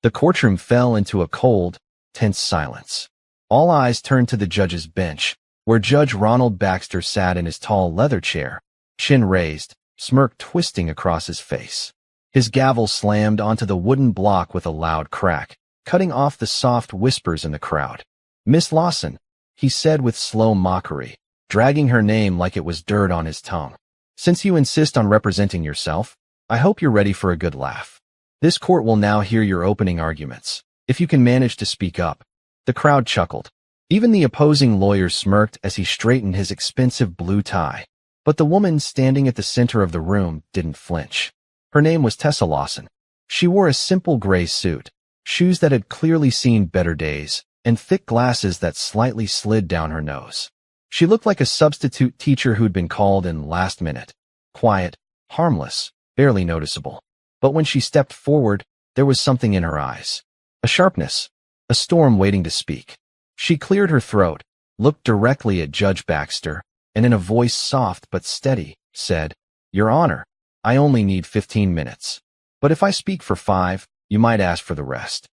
The courtroom fell into a cold, tense silence. All eyes turned to the judge's bench, where Judge Ronald Baxter sat in his tall leather chair, chin raised, smirk twisting across his face. His gavel slammed onto the wooden block with a loud crack, cutting off the soft whispers in the crowd. "Miss Lawson," he said with slow mockery, dragging her name like it was dirt on his tongue. "Since you insist on representing yourself, I hope you're ready for a good laugh. This court will now hear your opening arguments, if you can manage to speak up." The crowd chuckled. Even the opposing lawyer smirked as he straightened his expensive blue tie. But the woman standing at the center of the room didn't flinch. Her name was Tessa Lawson. She wore a simple gray suit, shoes that had clearly seen better days, and thick glasses that slightly slid down her nose. She looked like a substitute teacher who'd been called in last minute. Quiet, harmless, barely noticeable. But when she stepped forward, there was something in her eyes. A sharpness, a storm waiting to speak. She cleared her throat, looked directly at Judge Baxter, and in a voice soft but steady, said, "Your Honor, I only need 15 minutes. But if I speak for 5, you might ask for the rest."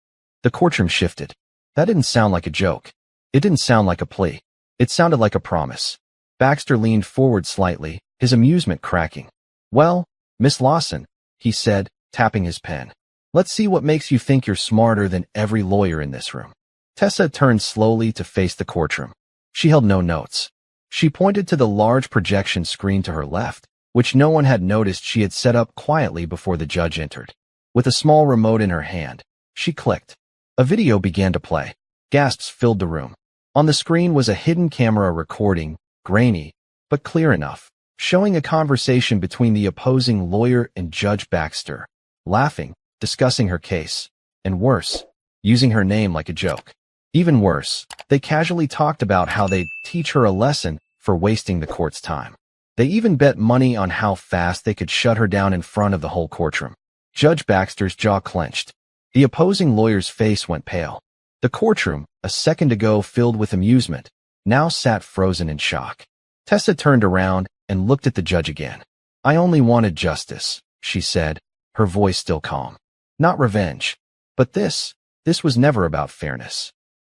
The courtroom shifted. That didn't sound like a joke. It didn't sound like a plea. It sounded like a promise. Baxter leaned forward slightly, his amusement cracking. "Well, Miss Lawson," he said, tapping his pen. "Let's see what makes you think you're smarter than every lawyer in this room." Tessa turned slowly to face the courtroom. She held no notes. She pointed to the large projection screen to her left, which no one had noticed she had set up quietly before the judge entered. With a small remote in her hand, she clicked. A video began to play. Gasps filled the room. On the screen was a hidden camera recording, grainy, but clear enough, showing a conversation between the opposing lawyer and Judge Baxter, laughing, discussing her case, and worse, using her name like a joke. Even worse, they casually talked about how they'd teach her a lesson for wasting the court's time. They even bet money on how fast they could shut her down in front of the whole courtroom. Judge Baxter's jaw clenched. The opposing lawyer's face went pale. The courtroom, a second ago filled with amusement, now sat frozen in shock. Tessa turned around and looked at the judge again. "I only wanted justice," she said, her voice still calm. "Not revenge. But this was never about fairness."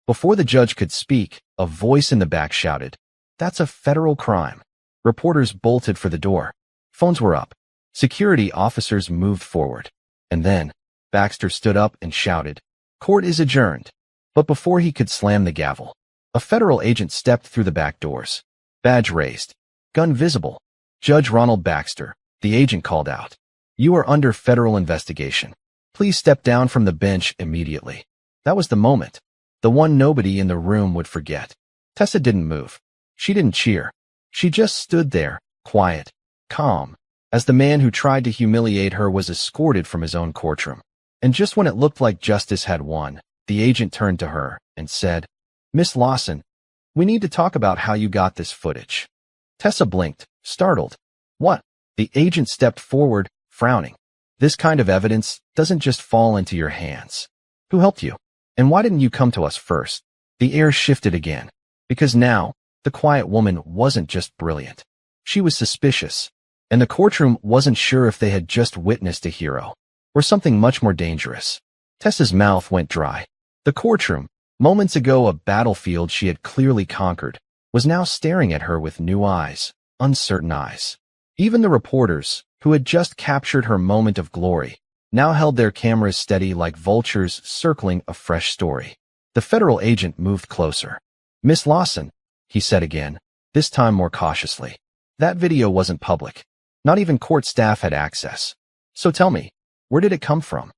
Before the judge could speak, a voice in the back shouted, "That's a federal crime." Reporters bolted for the door. Phones were up. Security officers moved forward. And then, Baxter stood up and shouted, "Court is adjourned." But before he could slam the gavel, a federal agent stepped through the back doors. Badge raised. Gun visible. "Judge Ronald Baxter," the agent called out. "You are under federal investigation. Please step down from the bench immediately." That was the moment. The one nobody in the room would forget. Tessa didn't move. She didn't cheer. She just stood there, quiet, calm, as the man who tried to humiliate her was escorted from his own courtroom. And just when it looked like justice had won, the agent turned to her and said, "Miss Lawson, we need to talk about how you got this footage." Tessa blinked, startled. "What?" The agent stepped forward, frowning. "This kind of evidence doesn't just fall into your hands. Who helped you? And why didn't you come to us first?" The air shifted again, because now, the quiet woman wasn't just brilliant. She was suspicious, and the courtroom wasn't sure if they had just witnessed a hero, or something much more dangerous. Tessa's mouth went dry. The courtroom, moments ago a battlefield she had clearly conquered, was now staring at her with new eyes, uncertain eyes. Even the reporters, who had just captured her moment of glory, now held their cameras steady like vultures circling a fresh story. The federal agent moved closer. "Miss Lawson," he said again, this time more cautiously. "That video wasn't public. Not even court staff had access. So tell me, where did it come from?"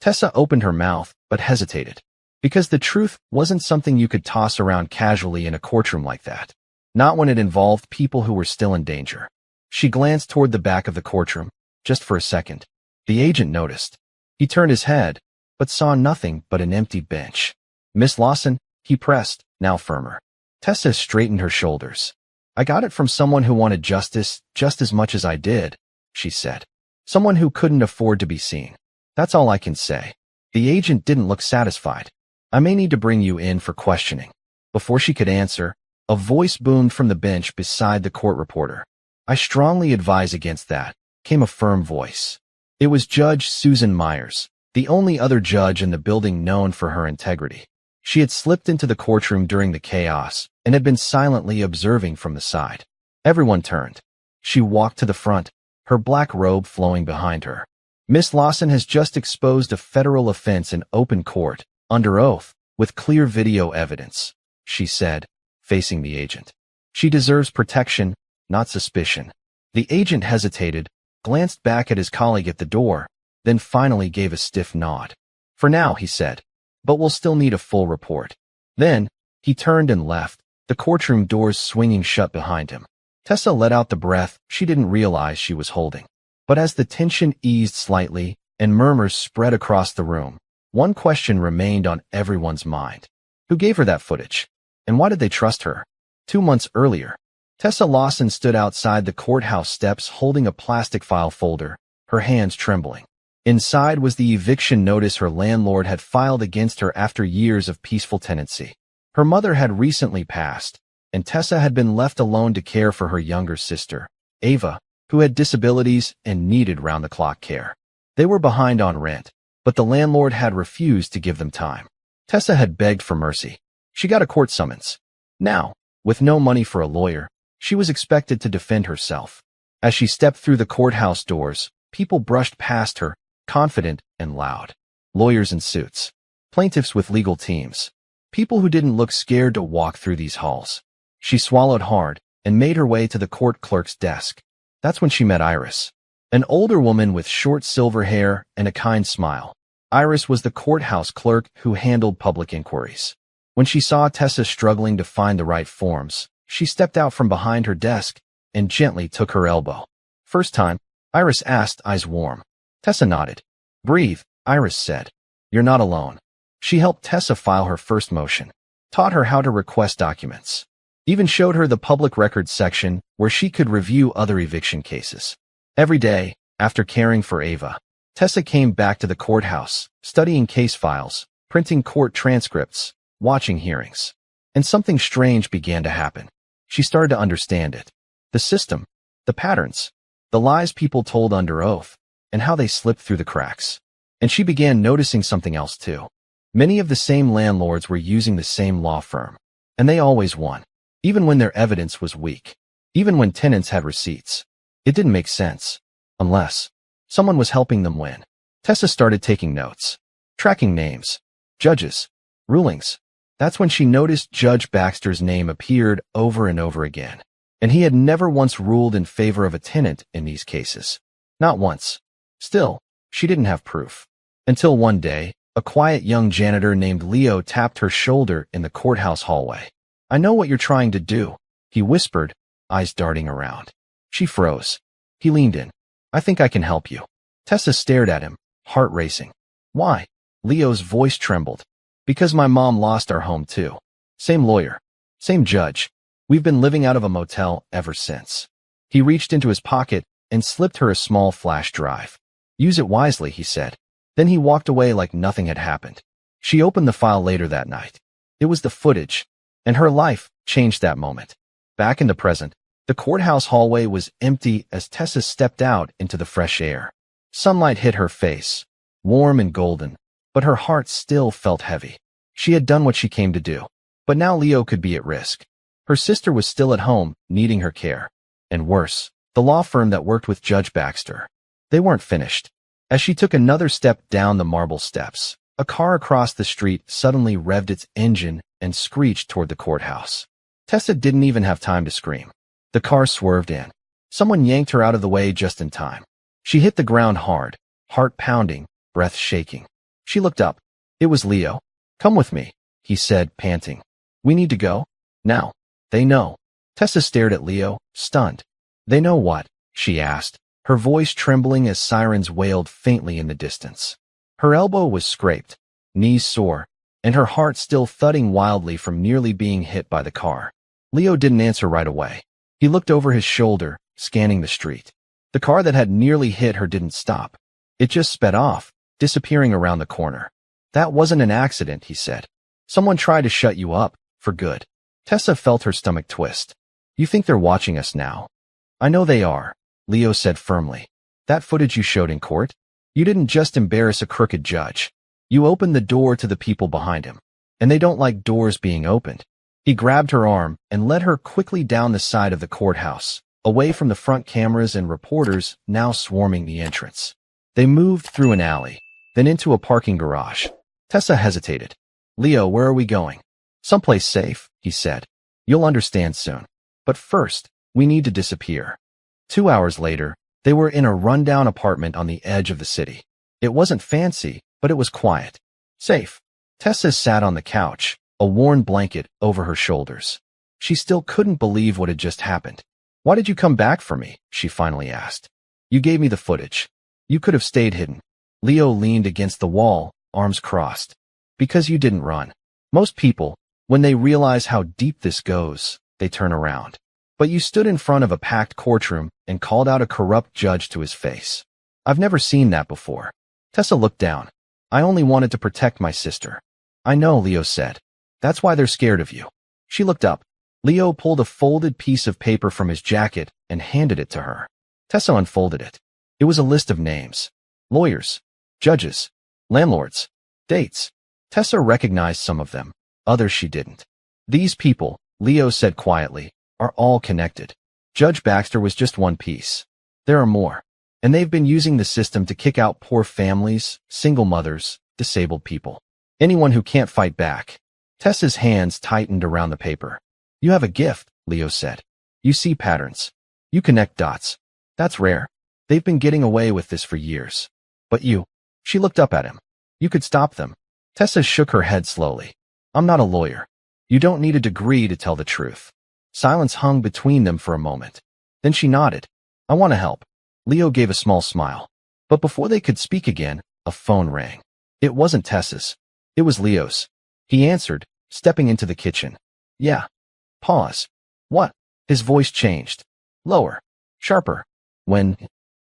Tessa opened her mouth, but hesitated. Because the truth wasn't something you could toss around casually in a courtroom like that. Not when it involved people who were still in danger. She glanced toward the back of the courtroom, just for a second. The agent noticed. He turned his head, but saw nothing but an empty bench. "Miss Lawson," he pressed, now firmer. Tessa straightened her shoulders. "I got it from someone who wanted justice just as much as I did," she said. "Someone who couldn't afford to be seen. That's all I can say." The agent didn't look satisfied. "I may need to bring you in for questioning." Before she could answer, a voice boomed from the bench beside the court reporter. "I strongly advise against that," came a firm voice. It was Judge Susan Myers, the only other judge in the building known for her integrity. She had slipped into the courtroom during the chaos and had been silently observing from the side. Everyone turned. She walked to the front, her black robe flowing behind her. Miss Lawson has just exposed a federal offense in open court, under oath, with clear video evidence, she said, facing the agent. She deserves protection, not suspicion. The agent hesitated, glanced back at his colleague at the door, then finally gave a stiff nod. For now, he said, but we'll still need a full report. Then, he turned and left, the courtroom doors swinging shut behind him. Tessa let out the breath she didn't realize she was holding. But as the tension eased slightly and murmurs spread across the room, one question remained on everyone's mind. Who gave her that footage? And why did they trust her? 2 months earlier, Tessa Lawson stood outside the courthouse steps holding a plastic file folder, her hands trembling. Inside was the eviction notice her landlord had filed against her after years of peaceful tenancy. Her mother had recently passed, and Tessa had been left alone to care for her younger sister, Ava, who had disabilities and needed round-the-clock care. They were behind on rent, but the landlord had refused to give them time. Tessa had begged for mercy. She got a court summons. Now, with no money for a lawyer, she was expected to defend herself. As she stepped through the courthouse doors, people brushed past her, confident and loud. Lawyers in suits. Plaintiffs with legal teams. People who didn't look scared to walk through these halls. She swallowed hard and made her way to the court clerk's desk. That's when she met Iris, an older woman with short silver hair and a kind smile. Iris was the courthouse clerk who handled public inquiries. When she saw Tessa struggling to find the right forms, she stepped out from behind her desk and gently took her elbow. First time, Iris asked, eyes warm. Tessa nodded. Breathe, Iris said. You're not alone. She helped Tessa file her first motion, taught her how to request documents, even showed her the public records section where she could review other eviction cases. Every day, after caring for Ava, Tessa came back to the courthouse, studying case files, printing court transcripts, watching hearings. And something strange began to happen. She started to understand it. The system, the patterns, the lies people told under oath, and how they slipped through the cracks. And she began noticing something else too. Many of the same landlords were using the same law firm, and they always won, even when their evidence was weak, even when tenants had receipts. It didn't make sense, unless someone was helping them win. Tessa started taking notes, tracking names, judges, rulings. That's when she noticed Judge Baxter's name appeared over and over again, and he had never once ruled in favor of a tenant in these cases. Not once. Still, she didn't have proof. Until one day, a quiet young janitor named Leo tapped her shoulder in the courthouse hallway. I know what you're trying to do, he whispered, eyes darting around. She froze. He leaned in. I think I can help you. Tessa stared at him, heart racing. Why? Leo's voice trembled. Because my mom lost our home too. Same lawyer. Same judge. We've been living out of a motel ever since. He reached into his pocket and slipped her a small flash drive. Use it wisely, he said. Then he walked away like nothing had happened. She opened the file later that night. It was the footage, and her life changed that moment. Back in the present, the courthouse hallway was empty as Tessa stepped out into the fresh air. Sunlight hit her face, warm and golden, but her heart still felt heavy. She had done what she came to do, but now Leo could be at risk. Her sister was still at home, needing her care. And worse, the law firm that worked with Judge Baxter. They weren't finished. As she took another step down the marble steps, a car across the street suddenly revved its engine and screeched toward the courthouse. Tessa didn't even have time to scream. The car swerved in. Someone yanked her out of the way just in time. She hit the ground hard, heart pounding, breath shaking. She looked up. It was Leo. Come with me, he said, panting. We need to go? Now. They know. Tessa stared at Leo, stunned. They know what? She asked, her voice trembling as sirens wailed faintly in the distance. Her elbow was scraped, knees sore, and her heart still thudding wildly from nearly being hit by the car. Leo didn't answer right away. He looked over his shoulder, scanning the street. The car that had nearly hit her didn't stop. It just sped off, disappearing around the corner. That wasn't an accident, he said. Someone tried to shut you up, for good. Tessa felt her stomach twist. You think they're watching us now? I know they are, Leo said firmly. That footage you showed in court? You didn't just embarrass a crooked judge. You opened the door to the people behind him. And they don't like doors being opened. He grabbed her arm and led her quickly down the side of the courthouse, away from the front cameras and reporters now swarming the entrance. They moved through an alley, then into a parking garage. Tessa hesitated. Leo, where are we going? Someplace safe, he said. You'll understand soon. But first, we need to disappear. 2 hours later, they were in a rundown apartment on the edge of the city. It wasn't fancy, but it was quiet. Safe. Tessa sat on the couch, a worn blanket over her shoulders. She still couldn't believe what had just happened. Why did you come back for me? She finally asked. You gave me the footage. You could have stayed hidden. Leo leaned against the wall, arms crossed. Because you didn't run. Most people, when they realize how deep this goes, they turn around. But you stood in front of a packed courtroom and called out a corrupt judge to his face. I've never seen that before. Tessa looked down. I only wanted to protect my sister. I know, Leo said. That's why they're scared of you. She looked up. Leo pulled a folded piece of paper from his jacket and handed it to her. Tessa unfolded it. It was a list of names. Lawyers, judges, landlords, dates. Tessa recognized some of them, others she didn't. These people, Leo said quietly, are all connected. Judge Baxter was just one piece. There are more. And they've been using the system to kick out poor families, single mothers, disabled people. Anyone who can't fight back. Tessa's hands tightened around the paper. You have a gift, Leo said. You see patterns. You connect dots. That's rare. They've been getting away with this for years. But you. She looked up at him. You could stop them. Tessa shook her head slowly. I'm not a lawyer. You don't need a degree to tell the truth. Silence hung between them for a moment. Then she nodded. I want to help. Leo gave a small smile. But before they could speak again, a phone rang. It wasn't Tessa's. It was Leo's. He answered, stepping into the kitchen. Yeah. Pause. What? His voice changed. Lower. Sharper. When?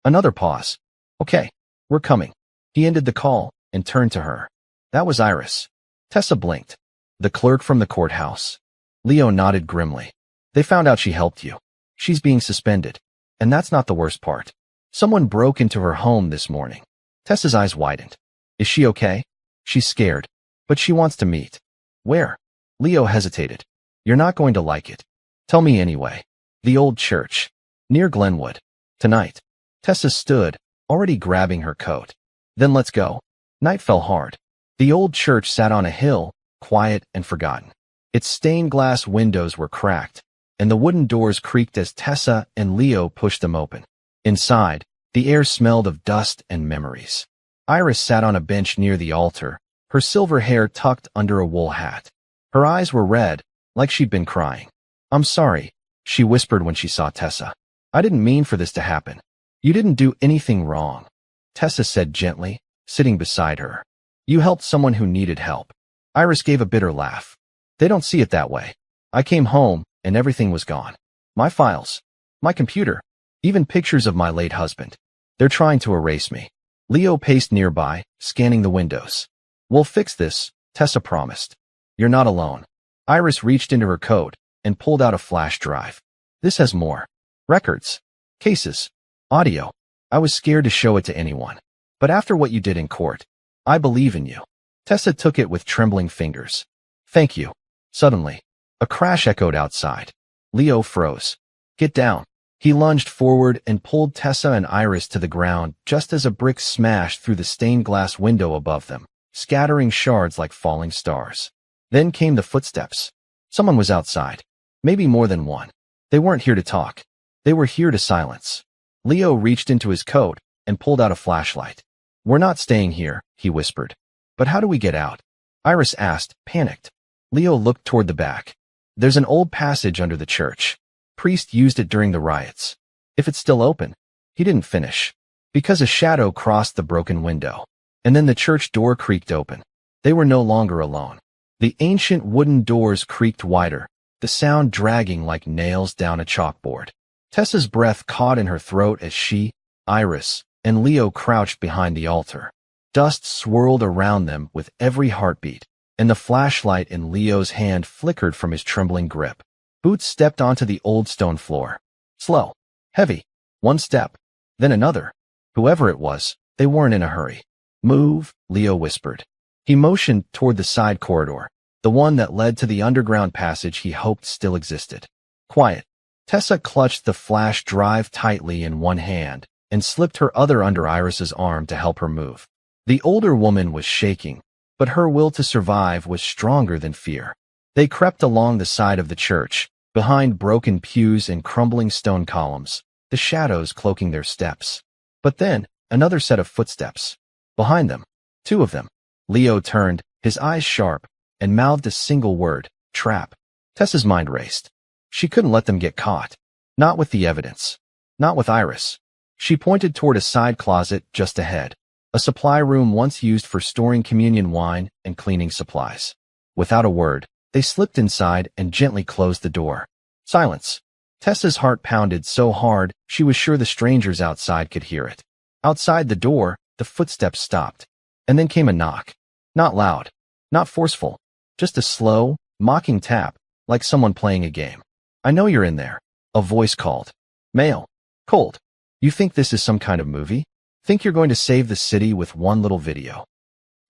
Another pause. Okay. We're coming. He ended the call and turned to her. That was Iris. Tessa blinked. The clerk from the courthouse. Leo nodded grimly. They found out she helped you. She's being suspended. And that's not the worst part. Someone broke into her home this morning. Tessa's eyes widened. Is she okay? She's scared. But she wants to meet. Where? Leo hesitated. You're not going to like it. Tell me anyway. The old church. Near Glenwood. Tonight. Tessa stood, already grabbing her coat. Then let's go. Night fell hard. The old church sat on a hill, quiet and forgotten. Its stained glass windows were cracked, and the wooden doors creaked as Tessa and Leo pushed them open. Inside, the air smelled of dust and memories. Iris sat on a bench near the altar, her silver hair tucked under a wool hat. Her eyes were red, like she'd been crying. I'm sorry, she whispered when she saw Tessa. I didn't mean for this to happen. You didn't do anything wrong, Tessa said gently, sitting beside her. You helped someone who needed help. Iris gave a bitter laugh. They don't see it that way. I came home, and everything was gone. My files. My computer. Even pictures of my late husband. They're trying to erase me. Leo paced nearby, scanning the windows. We'll fix this, Tessa promised. You're not alone. Iris reached into her coat and pulled out a flash drive. This has more. Records. Cases. Audio. I was scared to show it to anyone. But after what you did in court, I believe in you. Tessa took it with trembling fingers. Thank you. Suddenly, a crash echoed outside. Leo froze. Get down. He lunged forward and pulled Tessa and Iris to the ground just as a brick smashed through the stained glass window above them, scattering shards like falling stars. Then came the footsteps. Someone was outside. Maybe more than one. They weren't here to talk. They were here to silence. Leo reached into his coat and pulled out a flashlight. We're not staying here, he whispered. But how do we get out? Iris asked, panicked. Leo looked toward the back. There's an old passage under the church. Priest used it during the riots. If it's still open. He didn't finish. Because a shadow crossed the broken window. And then the church door creaked open. They were no longer alone. The ancient wooden doors creaked wider, the sound dragging like nails down a chalkboard. Tessa's breath caught in her throat as she, Iris, and Leo crouched behind the altar. Dust swirled around them with every heartbeat, and the flashlight in Leo's hand flickered from his trembling grip. Boots stepped onto the old stone floor. Slow. Heavy. One step. Then another. Whoever it was They weren't in a hurry. Move, Leo whispered. He motioned toward the side corridor, the one that led to the underground passage he hoped still existed. Quiet. Tessa clutched the flash drive tightly in one hand and slipped her other under Iris's arm to help her move. The older woman was shaking, but her will to survive was stronger than fear. They crept along the side of the church, behind broken pews and crumbling stone columns, the shadows cloaking their steps. But then, another set of footsteps. Behind them, two of them. Leo turned, his eyes sharp, and mouthed a single word, trap. Tessa's mind raced. She couldn't let them get caught. Not with the evidence. Not with Iris. She pointed toward a side closet just ahead, a supply room once used for storing communion wine and cleaning supplies. Without a word, they slipped inside and gently closed the door. Silence. Tessa's heart pounded so hard she was sure the strangers outside could hear it. Outside the door, the footsteps stopped. And then came a knock. Not loud. Not forceful. Just a slow, mocking tap, like someone playing a game. I know you're in there. A voice called. Male. Cold. You think this is some kind of movie? Think you're going to save the city with one little video?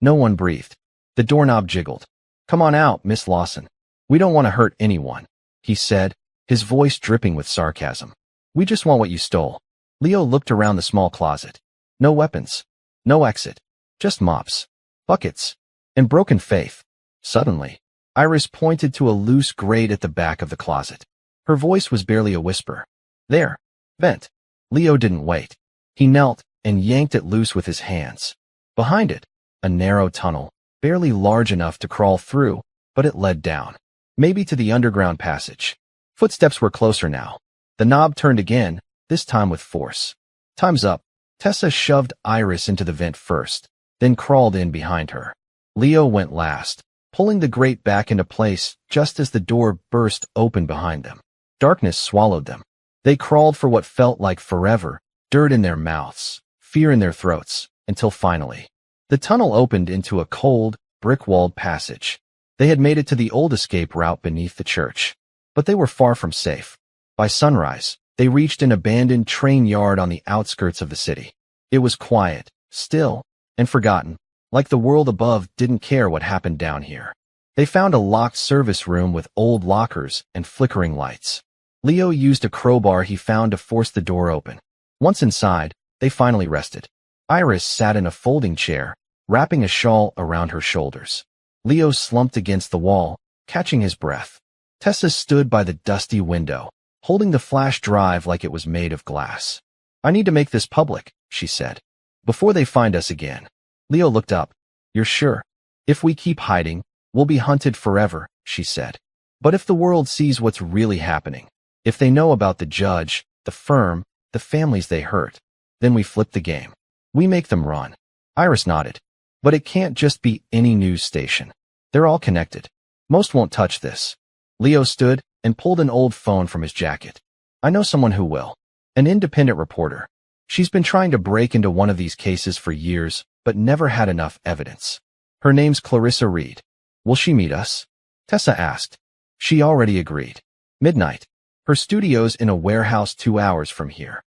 No one breathed. The doorknob jiggled. Come on out, Miss Lawson. We don't want to hurt anyone, he said, his voice dripping with sarcasm. We just want what you stole. Leo looked around the small closet. No weapons. No exit. Just mops, buckets, and broken faith. Suddenly, Iris pointed to a loose grate at the back of the closet. Her voice was barely a whisper. There. Vent. Leo didn't wait. He knelt and yanked it loose with his hands. Behind it, a narrow tunnel, barely large enough to crawl through, but it led down. Maybe to the underground passage. Footsteps were closer now. The knob turned again, this time with force. Time's up. Tessa shoved Iris into the vent first, then crawled in behind her. Leo went last, pulling the grate back into place just as the door burst open behind them. Darkness swallowed them. They crawled for what felt like forever, dirt in their mouths, fear in their throats, until finally, the tunnel opened into a cold, brick-walled passage. They had made it to the old escape route beneath the church. But they were far from safe. By sunrise, they reached an abandoned train yard on the outskirts of the city. It was quiet, still, and forgotten, like the world above didn't care what happened down here. They found a locked service room with old lockers and flickering lights. Leo used a crowbar he found to force the door open. Once inside, they finally rested. Iris sat in a folding chair, wrapping a shawl around her shoulders. Leo slumped against the wall, catching his breath. Tessa stood by the dusty window, holding the flash drive like it was made of glass. I need to make this public, she said, before they find us again. Leo looked up. You're sure? If we keep hiding, we'll be hunted forever, she said. But if the world sees what's really happening, if they know about the judge, the firm, the families they hurt, then we flip the game. We make them run. Iris nodded. But it can't just be any news station. They're all connected. Most won't touch this. Leo stood and pulled an old phone from his jacket. I know someone who will. An independent reporter. She's been trying to break into one of these cases for years, but never had enough evidence. Her name's Clarissa Reed. Will she meet us? Tessa asked. She already agreed. Midnight. Her studio's in a warehouse 2 hours from here.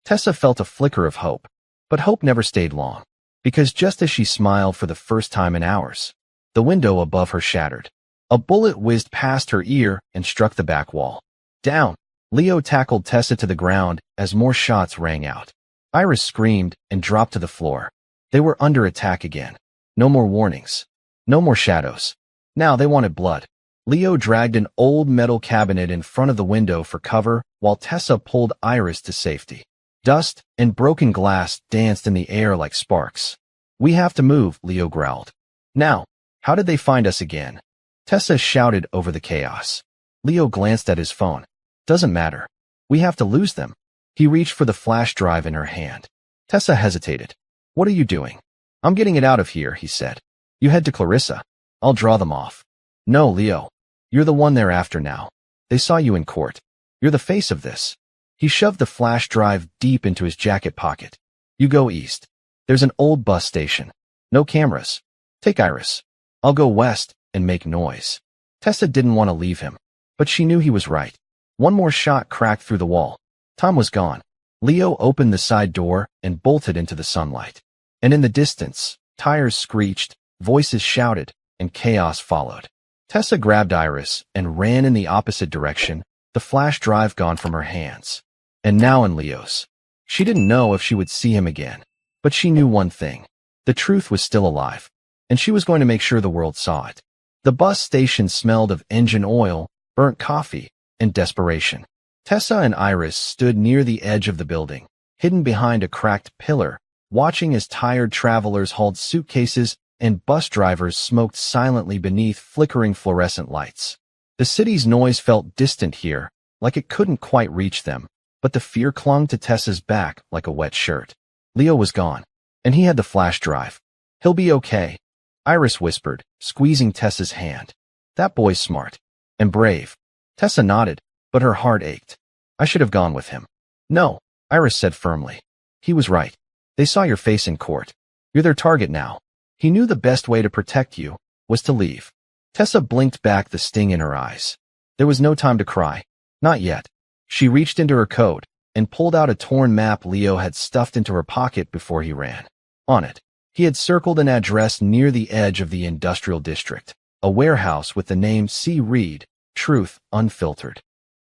Tessa felt a flicker of hope, but hope never stayed long. Because just as she smiled for the first time in hours, the window above her shattered. A bullet whizzed past her ear and struck the back wall. Down. Leo tackled Tessa to the ground as more shots rang out. Iris screamed and dropped to the floor. They were under attack again. No more warnings. No more shadows. Now they wanted blood. Leo dragged an old metal cabinet in front of the window for cover while Tessa pulled Iris to safety. Dust and broken glass danced in the air like sparks. We have to move, Leo growled. Now, how did they find us again? Tessa shouted over the chaos. Leo glanced at his phone. Doesn't matter. We have to lose them. He reached for the flash drive in her hand. Tessa hesitated. What are you doing? I'm getting it out of here, he said. You head to Clarissa. I'll draw them off. No, Leo. You're the one they're after now. They saw you in court. You're the face of this. He shoved the flash drive deep into his jacket pocket. You go east. There's an old bus station. No cameras. Take Iris. I'll go west and make noise. Tessa didn't want to leave him, but she knew he was right. One more shot cracked through the wall. Tom was gone. Leo opened the side door and bolted into the sunlight. And in the distance, tires screeched, voices shouted, and chaos followed. Tessa grabbed Iris and ran in the opposite direction, the flash drive gone from her hands. And now in Leo's. She didn't know if she would see him again, but she knew one thing. The truth was still alive, and she was going to make sure the world saw it. The bus station smelled of engine oil, burnt coffee, and desperation. Tessa and Iris stood near the edge of the building, hidden behind a cracked pillar, watching as tired travelers hauled suitcases and bus drivers smoked silently beneath flickering fluorescent lights. The city's noise felt distant here, like it couldn't quite reach them, but the fear clung to Tessa's back like a wet shirt. Leo was gone, and he had the flash drive. He'll be okay, Iris whispered, squeezing Tessa's hand. That boy's smart. And brave. Tessa nodded, but her heart ached. I should have gone with him. No, Iris said firmly. He was right. They saw your face in court. You're their target now. He knew the best way to protect you was to leave. Tessa blinked back, the sting in her eyes. There was no time to cry. Not yet. She reached into her coat and pulled out a torn map Leo had stuffed into her pocket before he ran. On it, he had circled an address near the edge of the industrial district, a warehouse with the name C. Reed, Truth Unfiltered.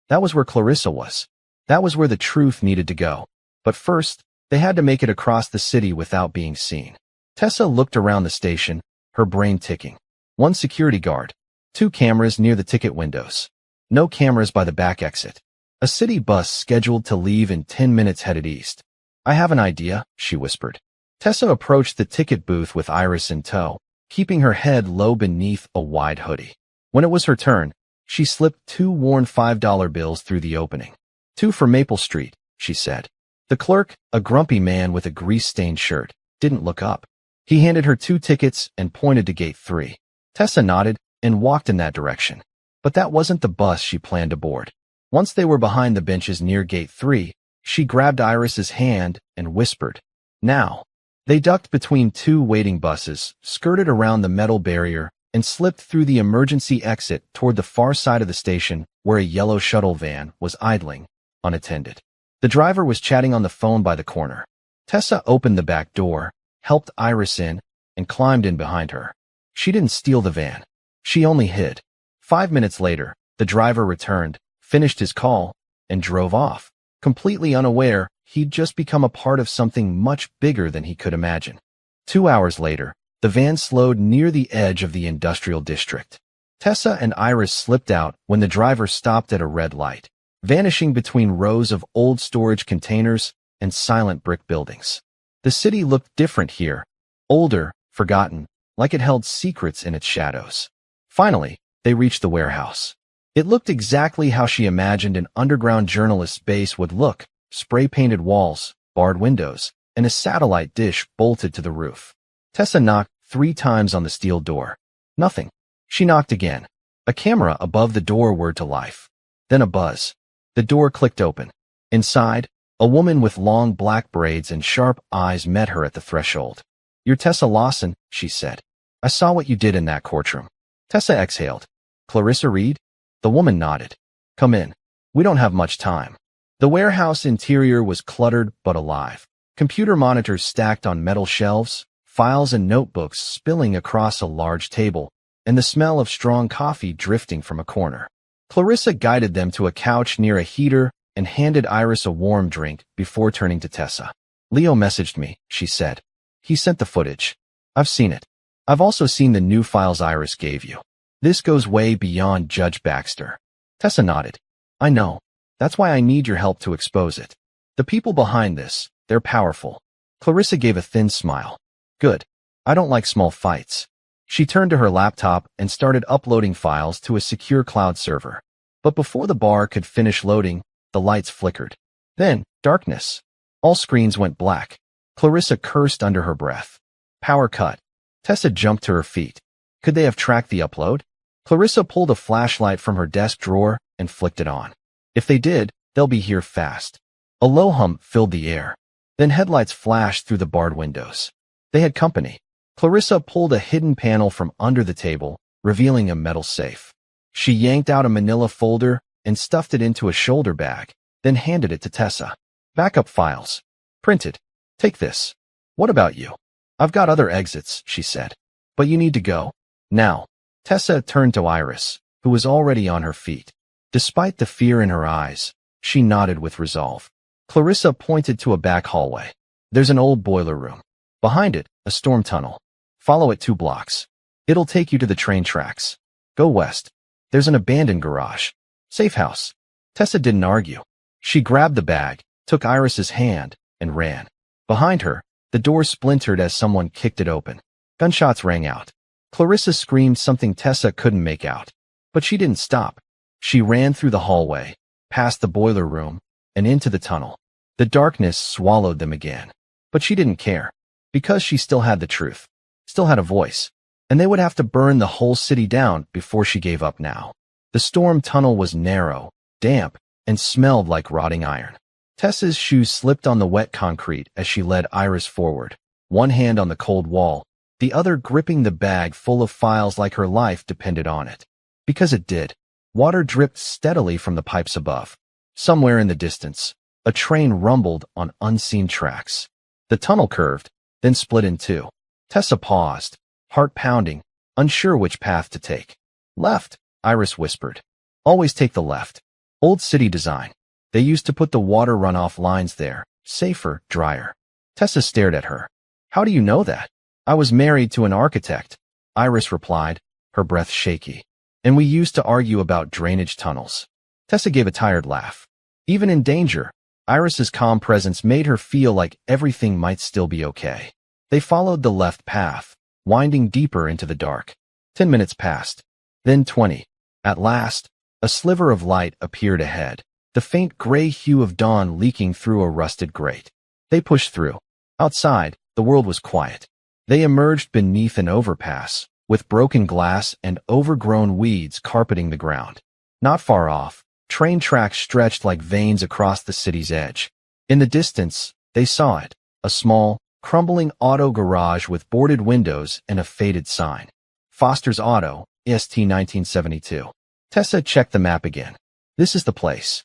That was where Clarissa was. That was where the truth needed to go. But first, they had to make it across the city without being seen. Tessa looked around the station, her brain ticking. One security guard, 2 cameras near the ticket windows. No cameras by the back exit. A city bus scheduled to leave in 10 minutes headed east. I have an idea, she whispered. Tessa approached the ticket booth with Iris in tow, keeping her head low beneath a wide hoodie. When it was her turn, she slipped 2 worn $5 bills through the opening. 2 for Maple Street, she said. The clerk, a grumpy man with a grease-stained shirt, didn't look up. He handed her 2 tickets and pointed to gate 3. Tessa nodded and walked in that direction. But that wasn't the bus she planned to board. Once they were behind the benches near gate 3, she grabbed Iris's hand and whispered, "Now." They ducked between 2 waiting buses, skirted around the metal barrier, and slipped through the emergency exit toward the far side of the station where a yellow shuttle van was idling, unattended. The driver was chatting on the phone by the corner. Tessa opened the back door, helped Iris in, and climbed in behind her. She didn't steal the van. She only hid. 5 minutes later, the driver returned, finished his call, and drove off, completely unaware he'd just become a part of something much bigger than he could imagine. 2 hours later, the van slowed near the edge of the industrial district. Tessa and Iris slipped out when the driver stopped at a red light, vanishing between rows of old storage containers and silent brick buildings. The city looked different here, older, forgotten, like it held secrets in its shadows. Finally, they reached the warehouse. It looked exactly how she imagined an underground journalist's base would look: spray-painted walls, barred windows, and a satellite dish bolted to the roof. Tessa knocked 3 times on the steel door. Nothing. She knocked again. A camera above the door whirred to life. Then a buzz. The door clicked open. Inside, a woman with long black braids and sharp eyes met her at the threshold. "You're Tessa Lawson," she said. "I saw what you did in that courtroom." Tessa exhaled. "Clarissa Reed?" The woman nodded. "Come in. We don't have much time." The warehouse interior was cluttered but alive. Computer monitors stacked on metal shelves, files and notebooks spilling across a large table, and the smell of strong coffee drifting from a corner. Clarissa guided them to a couch near a heater and handed Iris a warm drink before turning to Tessa. "Leo messaged me," she said. "He sent the footage. I've seen it. I've also seen the new files Iris gave you. This goes way beyond Judge Baxter." Tessa nodded. "I know. That's why I need your help to expose it. The people behind this, they're powerful." Clarissa gave a thin smile. "Good. I don't like small fights." She turned to her laptop and started uploading files to a secure cloud server. But before the bar could finish loading, the lights flickered. Then, darkness. All screens went black. Clarissa cursed under her breath. Power cut. Tessa jumped to her feet. Could they have tracked the upload? Clarissa pulled a flashlight from her desk drawer and flicked it on. If they did, they'll be here fast. A low hum filled the air. Then headlights flashed through the barred windows. They had company. Clarissa pulled a hidden panel from under the table, revealing a metal safe. She yanked out a manila folder and stuffed it into a shoulder bag, then handed it to Tessa. "Backup files. Printed. Take this." "What about you?" I've got other exits, she said. But you need to go. Now. Tessa turned to Iris, who was already on her feet. Despite the fear in her eyes, she nodded with resolve. Clarissa pointed to a back hallway. There's an old boiler room. Behind it, a storm tunnel. Follow it 2 blocks. It'll take you to the train tracks. Go west. There's an abandoned garage. Safe house. Tessa didn't argue. She grabbed the bag, took Iris's hand, and ran. Behind her, the door splintered as someone kicked it open. Gunshots rang out. Clarissa screamed something Tessa couldn't make out. But she didn't stop. She ran through the hallway, past the boiler room, and into the tunnel. The darkness swallowed them again. But she didn't care. Because she still had the truth. Still had a voice. And they would have to burn the whole city down before she gave up now. The storm tunnel was narrow, damp, and smelled like rotting iron. Tessa's shoes slipped on the wet concrete as she led Iris forward, one hand on the cold wall, the other gripping the bag full of files like her life depended on it. Because it did. Water dripped steadily from the pipes above. Somewhere in the distance, a train rumbled on unseen tracks. The tunnel curved, then split in 2. Tessa paused, heart pounding, unsure which path to take. Left, Iris whispered. Always take the left. Old city design. They used to put the water runoff lines there. Safer, drier. Tessa stared at her. How do you know that? I was married to an architect, Iris replied, her breath shaky. And we used to argue about drainage tunnels. Tessa gave a tired laugh. Even in danger, Iris's calm presence made her feel like everything might still be okay. They followed the left path, winding deeper into the dark. 10 minutes passed. Then 20. At last, a sliver of light appeared ahead, the faint gray hue of dawn leaking through a rusted grate. They pushed through. Outside, the world was quiet. They emerged beneath an overpass, with broken glass and overgrown weeds carpeting the ground. Not far off, train tracks stretched like veins across the city's edge. In the distance, they saw it, a small, crumbling auto garage with boarded windows and a faded sign. Foster's Auto, EST 1972. Tessa checked the map again. This is the place.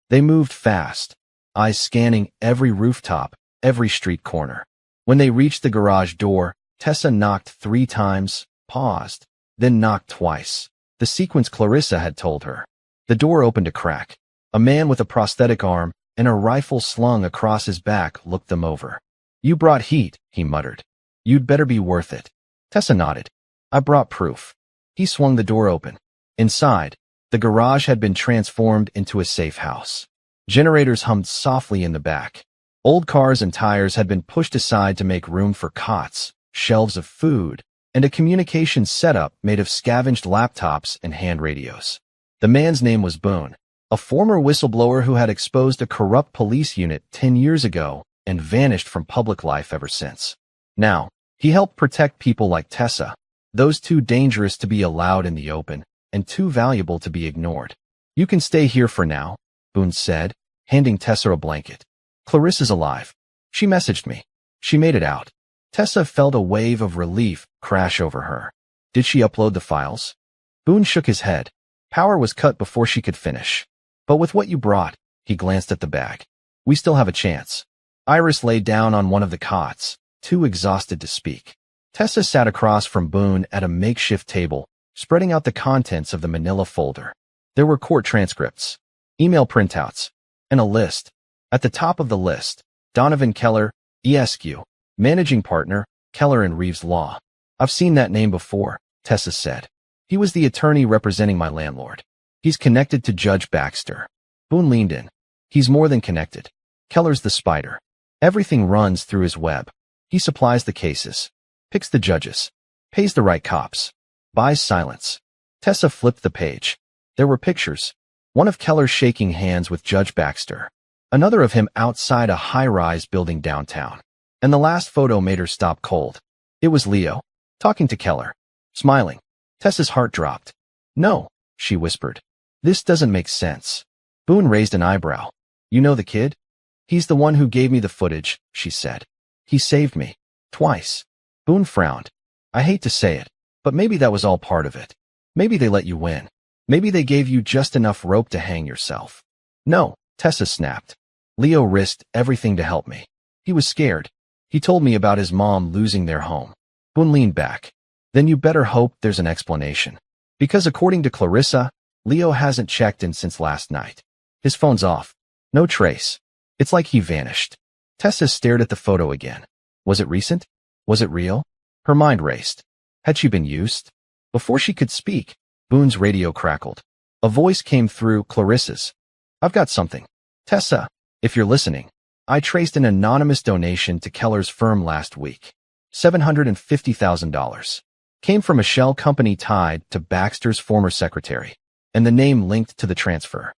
They moved fast, eyes scanning every rooftop, every street corner. When they reached the garage door, Tessa knocked 3 times, paused, then knocked twice. The sequence Clarissa had told her. The door opened a crack. A man with a prosthetic arm and a rifle slung across his back looked them over. You brought heat, he muttered. You'd better be worth it. Tessa nodded. I brought proof. He swung the door open. Inside, the garage had been transformed into a safe house. Generators hummed softly in the back. Old cars and tires had been pushed aside to make room for cots, shelves of food, and a communications setup made of scavenged laptops and hand radios. The man's name was Boone, a former whistleblower who had exposed a corrupt police unit 10 years ago and vanished from public life ever since. Now, he helped protect people like Tessa, those too dangerous to be allowed in the open and too valuable to be ignored. You can stay here for now, Boone said, handing Tessa a blanket. Clarissa's alive. She messaged me. She made it out. Tessa felt a wave of relief crash over her. Did she upload the files? Boone shook his head. Power was cut before she could finish. But with what you brought, he glanced at the bag. We still have a chance. Iris lay down on one of the cots, too exhausted to speak. Tessa sat across from Boone at a makeshift table, spreading out the contents of the manila folder. There were court transcripts, email printouts, and a list. At the top of the list, Donovan Keller, ESQ, managing partner, Keller and Reeves Law. I've seen that name before, Tessa said. He was the attorney representing my landlord. He's connected to Judge Baxter. Boone leaned in. He's more than connected. Keller's the spider. Everything runs through his web. He supplies the cases, picks the judges, pays the right cops, buys silence. Tessa flipped the page. There were pictures. One of Keller shaking hands with Judge Baxter. Another of him outside a high-rise building downtown. And the last photo made her stop cold. It was Leo, talking to Keller, smiling. Tessa's heart dropped. No, she whispered. This doesn't make sense. Boone raised an eyebrow. You know the kid? He's the one who gave me the footage, she said. He saved me. Twice. Boone frowned. I hate to say it, but maybe that was all part of it. Maybe they let you win. Maybe they gave you just enough rope to hang yourself. No, Tessa snapped. Leo risked everything to help me. He was scared. He told me about his mom losing their home. Boone leaned back. Then you better hope there's an explanation. Because according to Clarissa, Leo hasn't checked in since last night. His phone's off. No trace. It's like he vanished. Tessa stared at the photo again. Was it recent? Was it real? Her mind raced. Had she been used? Before she could speak, Boone's radio crackled. A voice came through Clarissa's. I've got something. Tessa, if you're listening, I traced an anonymous donation to Keller's firm last week. $750,000. Came from a shell company tied to Baxter's former secretary, and the name linked to the transfer.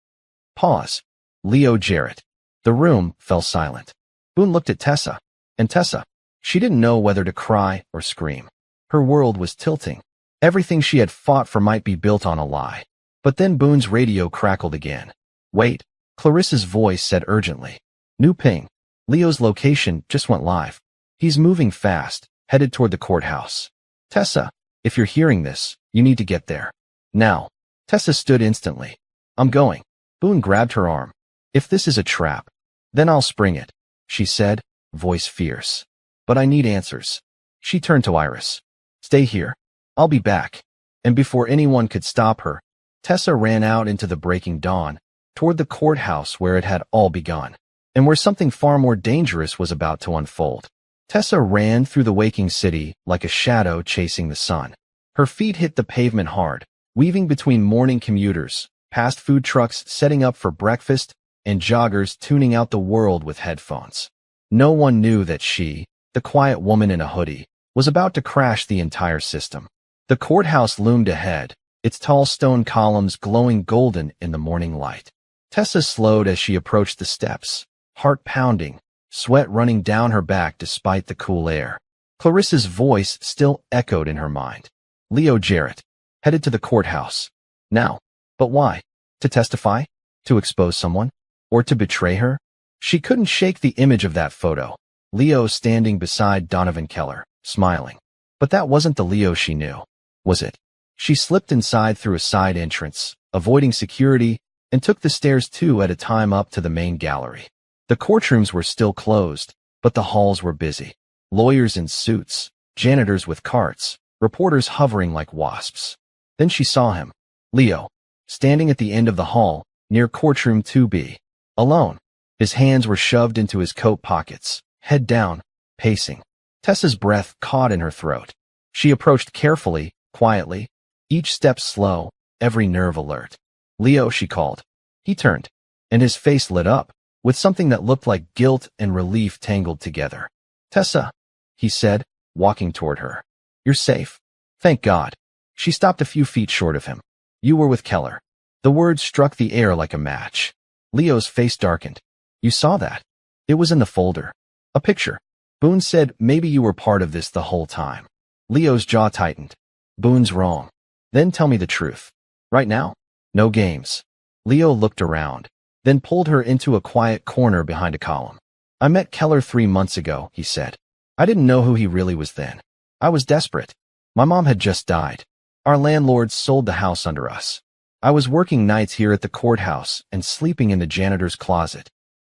Pause. Leo Jarrett. The room fell silent. Boone looked at Tessa, and Tessa, she didn't know whether to cry or scream. Her world was tilting. Everything she had fought for might be built on a lie. But then Boone's radio crackled again. Wait, Clarissa's voice said urgently. New ping. Leo's location just went live. He's moving fast, headed toward the courthouse. Tessa, if you're hearing this, you need to get there. Now. Tessa stood instantly. I'm going. Boone grabbed her arm. If this is a trap, then I'll spring it, she said, voice fierce. But I need answers. She turned to Iris. Stay here. I'll be back. And before anyone could stop her, Tessa ran out into the breaking dawn, toward the courthouse where it had all begun, and where something far more dangerous was about to unfold. Tessa ran through the waking city like a shadow chasing the sun. Her feet hit the pavement hard, weaving between morning commuters, past food trucks setting up for breakfast, and joggers tuning out the world with headphones. No one knew that she, the quiet woman in a hoodie, was about to crash the entire system. The courthouse loomed ahead, its tall stone columns glowing golden in the morning light. Tessa slowed as she approached the steps, heart pounding, sweat running down her back despite the cool air. Clarissa's voice still echoed in her mind. Leo Jarrett, headed to the courthouse. Now. But why? To testify? To expose someone? Or to betray her? She couldn't shake the image of that photo. Leo standing beside Donovan Keller, smiling. But that wasn't the Leo she knew, was it? She slipped inside through a side entrance, avoiding security, and took the stairs two at a time up to the main gallery. The courtrooms were still closed, but the halls were busy. Lawyers in suits, janitors with carts, reporters hovering like wasps. Then she saw him, Leo, standing at the end of the hall, near courtroom 2B. Alone. His hands were shoved into his coat pockets, head down, pacing. Tessa's breath caught in her throat. She approached carefully, quietly, each step slow, every nerve alert. Leo, she called. He turned, and his face lit up, with something that looked like guilt and relief tangled together. Tessa, he said, walking toward her. You're safe. Thank God. She stopped a few feet short of him. You were with Keller. The words struck the air like a match. Leo's face darkened. You saw that? It was in the folder. A picture. Boone said maybe you were part of this the whole time. Leo's jaw tightened. Boone's wrong. Then tell me the truth. Right now? No games. Leo looked around, then pulled her into a quiet corner behind a column. I met Keller 3 months ago, he said. I didn't know who he really was then. I was desperate. My mom had just died. Our landlord sold the house under us. I was working nights here at the courthouse and sleeping in the janitor's closet.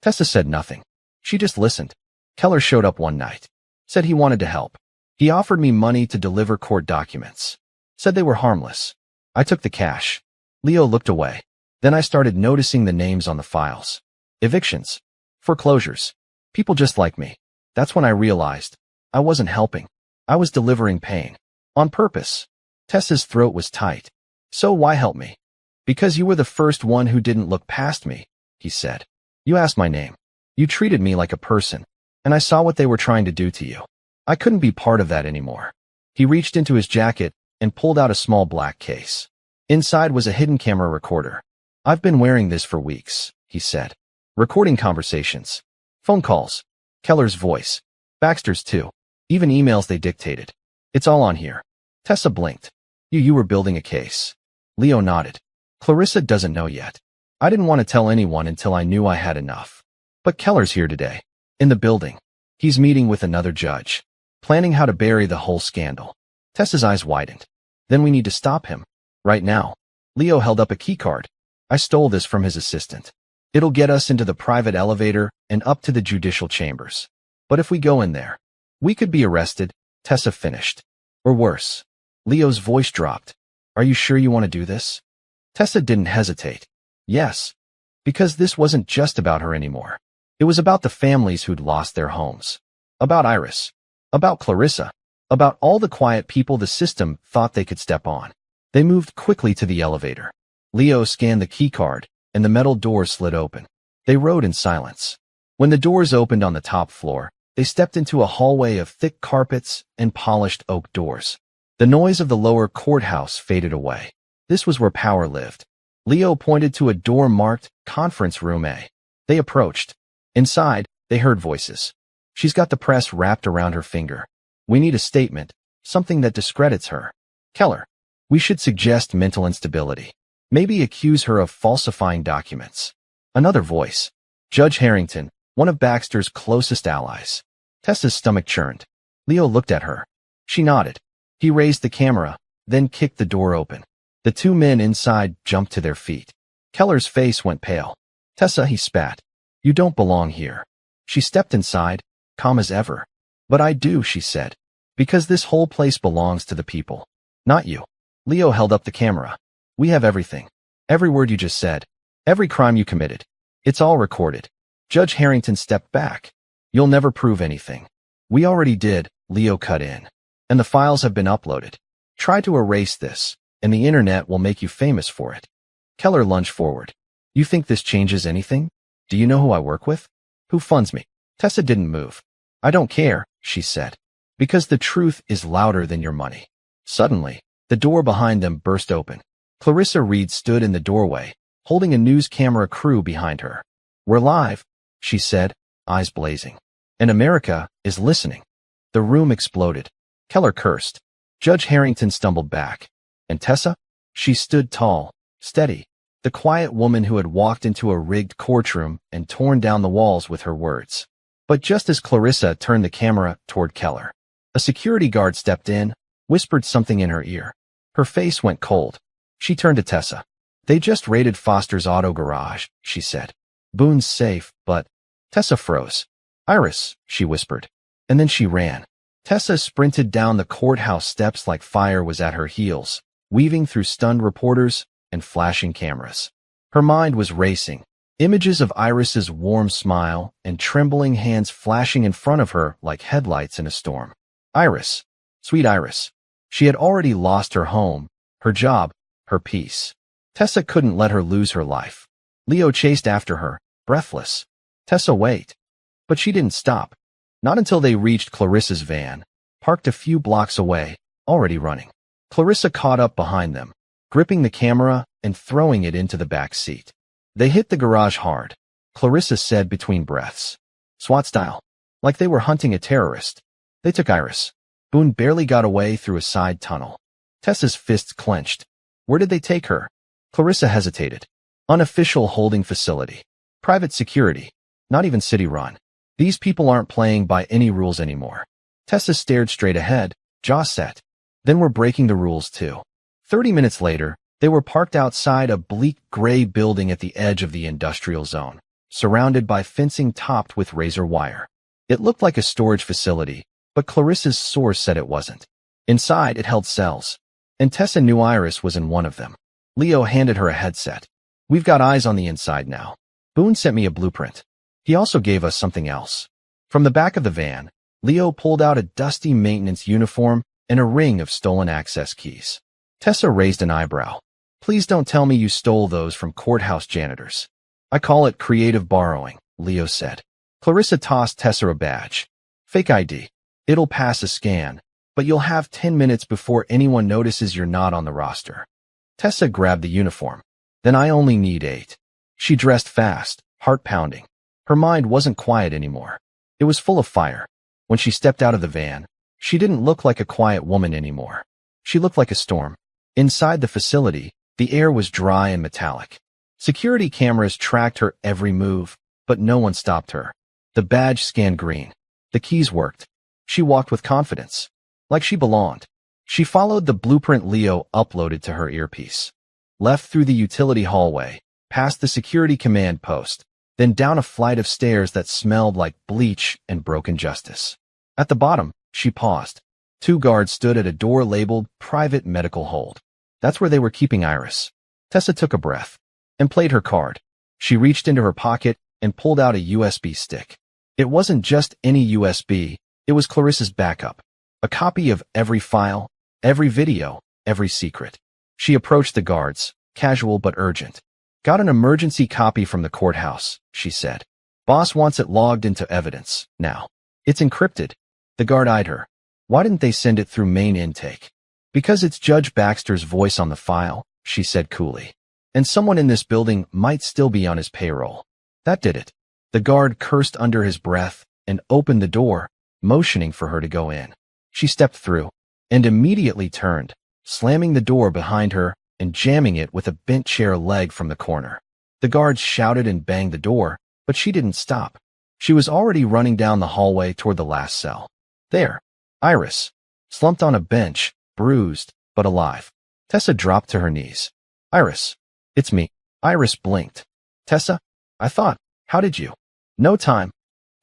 Tessa said nothing. She just listened. Keller showed up one night. Said he wanted to help. He offered me money to deliver court documents. Said they were harmless. I took the cash. Leo looked away. Then I started noticing the names on the files. Evictions. Foreclosures. People just like me. That's when I realized I wasn't helping. I was delivering pain. On purpose. Tessa's throat was tight. So why help me? Because you were the first one who didn't look past me, he said. You asked my name. You treated me like a person, and I saw what they were trying to do to you. I couldn't be part of that anymore. He reached into his jacket and pulled out a small black case. Inside was a hidden camera recorder. I've been wearing this for weeks, he said. Recording conversations. Phone calls. Keller's voice. Baxter's too. Even emails they dictated. It's all on here. Tessa blinked. You were building a case. Leo nodded. Clarissa doesn't know yet. I didn't want to tell anyone until I knew I had enough. But Keller's here today. In the building. He's meeting with another judge. Planning how to bury the whole scandal. Tessa's eyes widened. Then we need to stop him. Right now. Leo held up a keycard. I stole this from his assistant. It'll get us into the private elevator and up to the judicial chambers. But if we go in there, we could be arrested, Tessa finished. Or worse. Leo's voice dropped. Are you sure you want to do this? Tessa didn't hesitate. Yes. Because this wasn't just about her anymore. It was about the families who'd lost their homes. About Iris. About Clarissa. About all the quiet people the system thought they could step on. They moved quickly to the elevator. Leo scanned the keycard, and the metal door slid open. They rode in silence. When the doors opened on the top floor, they stepped into a hallway of thick carpets and polished oak doors. The noise of the lower courthouse faded away. This was where power lived. Leo pointed to a door marked Conference Room A. They approached. Inside, they heard voices. She's got the press wrapped around her finger. We need a statement, something that discredits her. Keller. We should suggest mental instability. Maybe accuse her of falsifying documents. Another voice. Judge Harrington, one of Baxter's closest allies. Tessa's stomach churned. Leo looked at her. She nodded. He raised the camera, then kicked the door open. The two men inside jumped to their feet. Keller's face went pale. Tessa, he spat. You don't belong here. She stepped inside, calm as ever. But I do, she said. Because this whole place belongs to the people. Not you. Leo held up the camera. We have everything. Every word you just said. Every crime you committed. It's all recorded. Judge Harrington stepped back. You'll never prove anything. We already did, Leo cut in. And the files have been uploaded. Try to erase this, and the internet will make you famous for it. Keller lunged forward. You think this changes anything? Do you know who I work with? Who funds me? Tessa didn't move. I don't care, she said. Because the truth is louder than your money. Suddenly, the door behind them burst open. Clarissa Reed stood in the doorway, holding a news camera crew behind her. We're live, she said, eyes blazing. And America is listening. The room exploded. Keller cursed. Judge Harrington stumbled back. And Tessa? She stood tall, steady, the quiet woman who had walked into a rigged courtroom and torn down the walls with her words. But just as Clarissa turned the camera toward Keller, a security guard stepped in, whispered something in her ear. Her face went cold. She turned to Tessa. They just raided Foster's auto garage, she said. Boone's safe, but... Tessa froze. Iris, she whispered. And then she ran. Tessa sprinted down the courthouse steps like fire was at her heels, weaving through stunned reporters and flashing cameras. Her mind was racing, images of Iris's warm smile and trembling hands flashing in front of her like headlights in a storm. Iris. Sweet Iris. She had already lost her home, her job, her peace. Tessa couldn't let her lose her life. Leo chased after her, breathless. Tessa, wait. But she didn't stop. Not until they reached Clarissa's van, parked a few blocks away, already running. Clarissa caught up behind them, gripping the camera and throwing it into the back seat. They hit the garage hard, Clarissa said between breaths. SWAT style. Like they were hunting a terrorist. They took Iris. Boone barely got away through a side tunnel. Tessa's fists clenched. Where did they take her? Clarissa hesitated. Unofficial holding facility. Private security. Not even city-run. These people aren't playing by any rules anymore. Tessa stared straight ahead, jaw set. Then we're breaking the rules too. 30 minutes later, they were parked outside a bleak gray building at the edge of the industrial zone, surrounded by fencing topped with razor wire. It looked like a storage facility, but Clarissa's source said it wasn't. Inside, it held cells, and Tessa knew Iris was in one of them. Leo handed her a headset. We've got eyes on the inside now. Boone sent me a blueprint. He also gave us something else. From the back of the van, Leo pulled out a dusty maintenance uniform and a ring of stolen access keys. Tessa raised an eyebrow. Please don't tell me you stole those from courthouse janitors. I call it creative borrowing, Leo said. Clarissa tossed Tessa a badge. Fake ID. It'll pass a scan, but you'll have 10 minutes before anyone notices you're not on the roster. Tessa grabbed the uniform. Then I only need 8. She dressed fast, heart pounding. Her mind wasn't quiet anymore. It was full of fire. When she stepped out of the van, she didn't look like a quiet woman anymore. She looked like a storm. Inside the facility, the air was dry and metallic. Security cameras tracked her every move, but no one stopped her. The badge scanned green. The keys worked. She walked with confidence, like she belonged. She followed the blueprint Leo uploaded to her earpiece. Left through the utility hallway, past the security command post, then down a flight of stairs that smelled like bleach and broken justice. At the bottom, she paused. 2 guards stood at a door labeled Private Medical Hold. That's where they were keeping Iris. Tessa took a breath and played her card. She reached into her pocket and pulled out a USB stick. It wasn't just any USB, it was Clarissa's backup. A copy of every file, every video, every secret. She approached the guards, casual but urgent. Got an emergency copy from the courthouse, she said. Boss wants it logged into evidence, now. It's encrypted. The guard eyed her. Why didn't they send it through main intake? Because it's Judge Baxter's voice on the file, she said coolly. And someone in this building might still be on his payroll. That did it. The guard cursed under his breath and opened the door, motioning for her to go in. She stepped through and immediately turned, slamming the door behind her and jamming it with a bent chair leg from the corner. The guards shouted and banged the door, but she didn't stop. She was already running down the hallway toward the last cell. There, Iris, slumped on a bench, bruised, but alive. Tessa dropped to her knees. Iris, it's me. Iris blinked. Tessa, I thought, how did you? No time,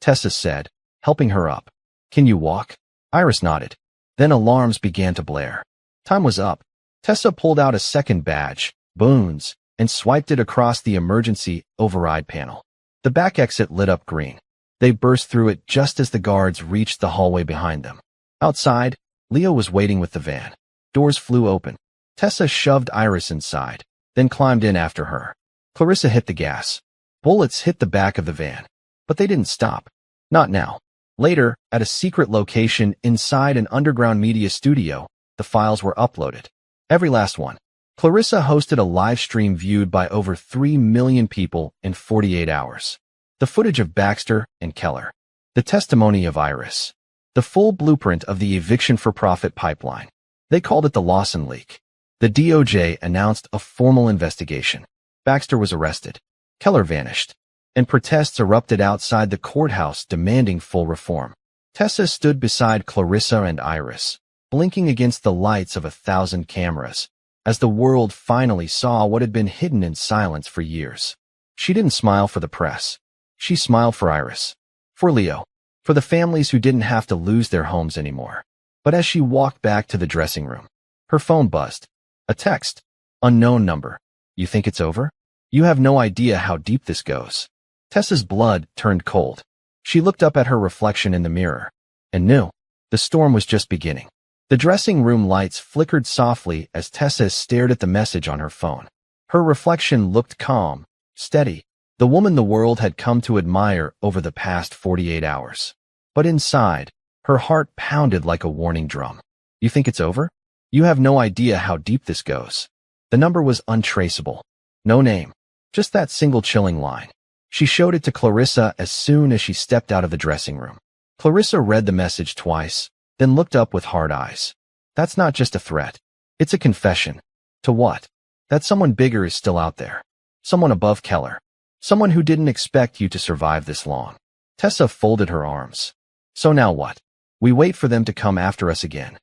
Tessa said, helping her up. Can you walk? Iris nodded. Then alarms began to blare. Time was up. Tessa pulled out a second badge, Boons, and swiped it across the emergency override panel. The back exit lit up green. They burst through it just as the guards reached the hallway behind them. Outside, Leo was waiting with the van. Doors flew open. Tessa shoved Iris inside, then climbed in after her. Clarissa hit the gas. Bullets hit the back of the van. But they didn't stop. Not now. Later, at a secret location inside an underground media studio, the files were uploaded. Every last one. Clarissa hosted a live stream viewed by over 3 million people in 48 hours. The footage of Baxter and Keller. The testimony of Iris. The full blueprint of the eviction-for-profit pipeline. They called it the Lawson leak. The DOJ announced a formal investigation. Baxter was arrested. Keller vanished. And protests erupted outside the courthouse demanding full reform. Tessa stood beside Clarissa and Iris, blinking against the lights of 1,000 cameras, as the world finally saw what had been hidden in silence for years. She didn't smile for the press. She smiled for Iris, for Leo, for the families who didn't have to lose their homes anymore. But as she walked back to the dressing room, her phone buzzed. A text. Unknown number. You think it's over? You have no idea how deep this goes. Tessa's blood turned cold. She looked up at her reflection in the mirror and knew the storm was just beginning. The dressing room lights flickered softly as Tessa stared at the message on her phone. Her reflection looked calm, steady, the woman the world had come to admire over the past 48 hours. But inside, her heart pounded like a warning drum. You think it's over? You have no idea how deep this goes. The number was untraceable. No name. Just that single chilling line. She showed it to Clarissa as soon as she stepped out of the dressing room. Clarissa read the message twice, then looked up with hard eyes. That's not just a threat. It's a confession. To what? That someone bigger is still out there. Someone above Keller. Someone who didn't expect you to survive this long. Tessa folded her arms. So now what? We wait for them to come after us again.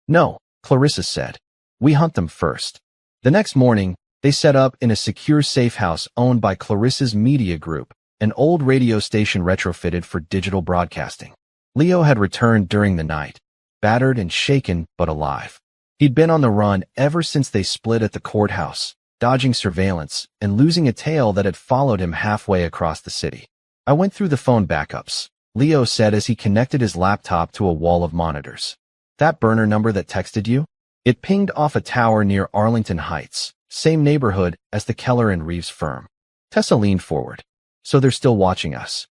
No, Clarissa said. We hunt them first. The next morning, they set up in a secure safe house owned by Clarissa's media group, an old radio station retrofitted for digital broadcasting. Leo had returned during the night, battered and shaken but alive. He'd been on the run ever since they split at the courthouse, dodging surveillance and losing a tail that had followed him halfway across the city. I went through the phone backups, Leo said as he connected his laptop to a wall of monitors. That burner number that texted you? It pinged off a tower near Arlington Heights. Same neighborhood as the Keller and Reeves firm. Tessa leaned forward. So they're still watching us.